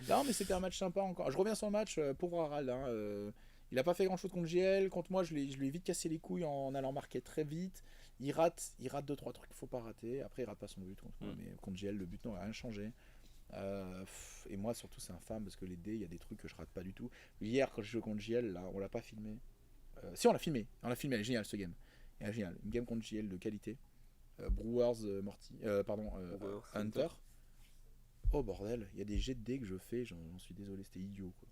Non, mais c'était un match sympa encore. Je reviens sur le match pour Harald. Hein, il a pas fait grand chose contre JL. Contre moi, je lui ai vite cassé les couilles en allant marquer très vite. Il rate 2-3 trucs qu'il faut pas rater. Après, il rate pas son but contre moi, mais contre JL, le but n'a rien changé. Et moi, surtout, c'est infâme parce que les dés, il y a des trucs que je rate pas du tout. Hier, quand je joue contre JL, là, on l'a pas filmé. Si, on l'a filmé. Elle est géniale ce game. Elle est géniale. Une game contre JL de qualité. Brewers Brewers, Hunter. Oh bordel, il y a des jets de dés que je fais, j'en suis désolé, c'était idiot quoi.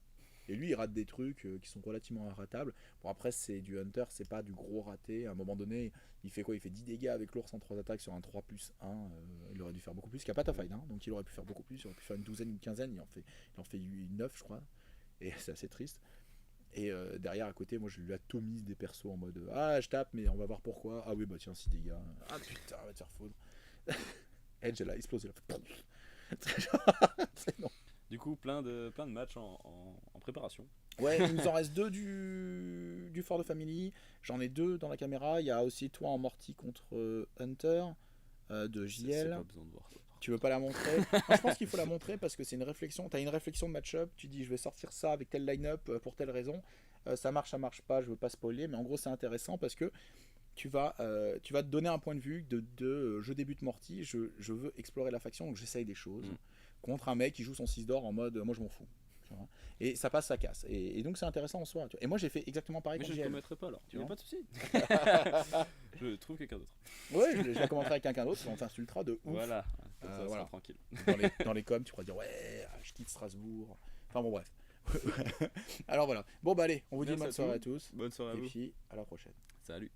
Et lui il rate des trucs qui sont relativement ratables. Bon après c'est du Hunter, c'est pas du gros raté. À un moment donné, il fait quoi? Il fait 10 dégâts avec l'ours en 3 attaques sur un 3+1. Il aurait dû faire beaucoup plus, qu'il n'y a pas ta fight, hein, donc il aurait pu faire beaucoup plus, il aurait pu faire une douzaine, une quinzaine, il en fait 9 je crois. Et c'est assez triste. Et derrière à côté, moi je lui atomise des persos en mode ah je tape mais on va voir pourquoi. Ah oui bah tiens 6 dégâts. Ah putain va te faire foutre. Edge elle a explosé. C'est non. Du coup, plein de matchs en préparation. Ouais, il nous en reste 2 du Fort de Family. J'en ai 2 dans la caméra. Il y a aussi toi en Morty contre Hunter de JL. C'est pas besoin de voir ça. Tu veux pas la montrer? Moi, je pense qu'il faut la montrer parce que c'est une réflexion. T'as une réflexion de match-up. Tu dis je vais sortir ça avec tel line-up pour telle raison. Ça marche pas. Je veux pas spoiler, mais en gros c'est intéressant parce que tu vas te donner un point de vue de je débute Morty, je veux explorer la faction, donc j'essaye des choses contre un mec qui joue son 6 d'or en mode moi je m'en fous. Et ça passe, ça casse. Et donc c'est intéressant en soi. Tu vois. Et moi j'ai fait exactement pareil. Mais quand je ne JL. commettrai pas alors. Il n'y a pas de souci. Je trouve quelqu'un d'autre. Ouais, je la commenterai avec quelqu'un d'autre, on t'insultera de ouf. Voilà, comme ça, voilà. sera tranquille. Dans les coms, tu pourras dire ouais, je quitte Strasbourg. Enfin bon, bref. Alors voilà. Bon, bah allez, on vous dit Merci bonne à soirée à tous. tous. Bonne soirée à Et vous. puis à la prochaine. Salut.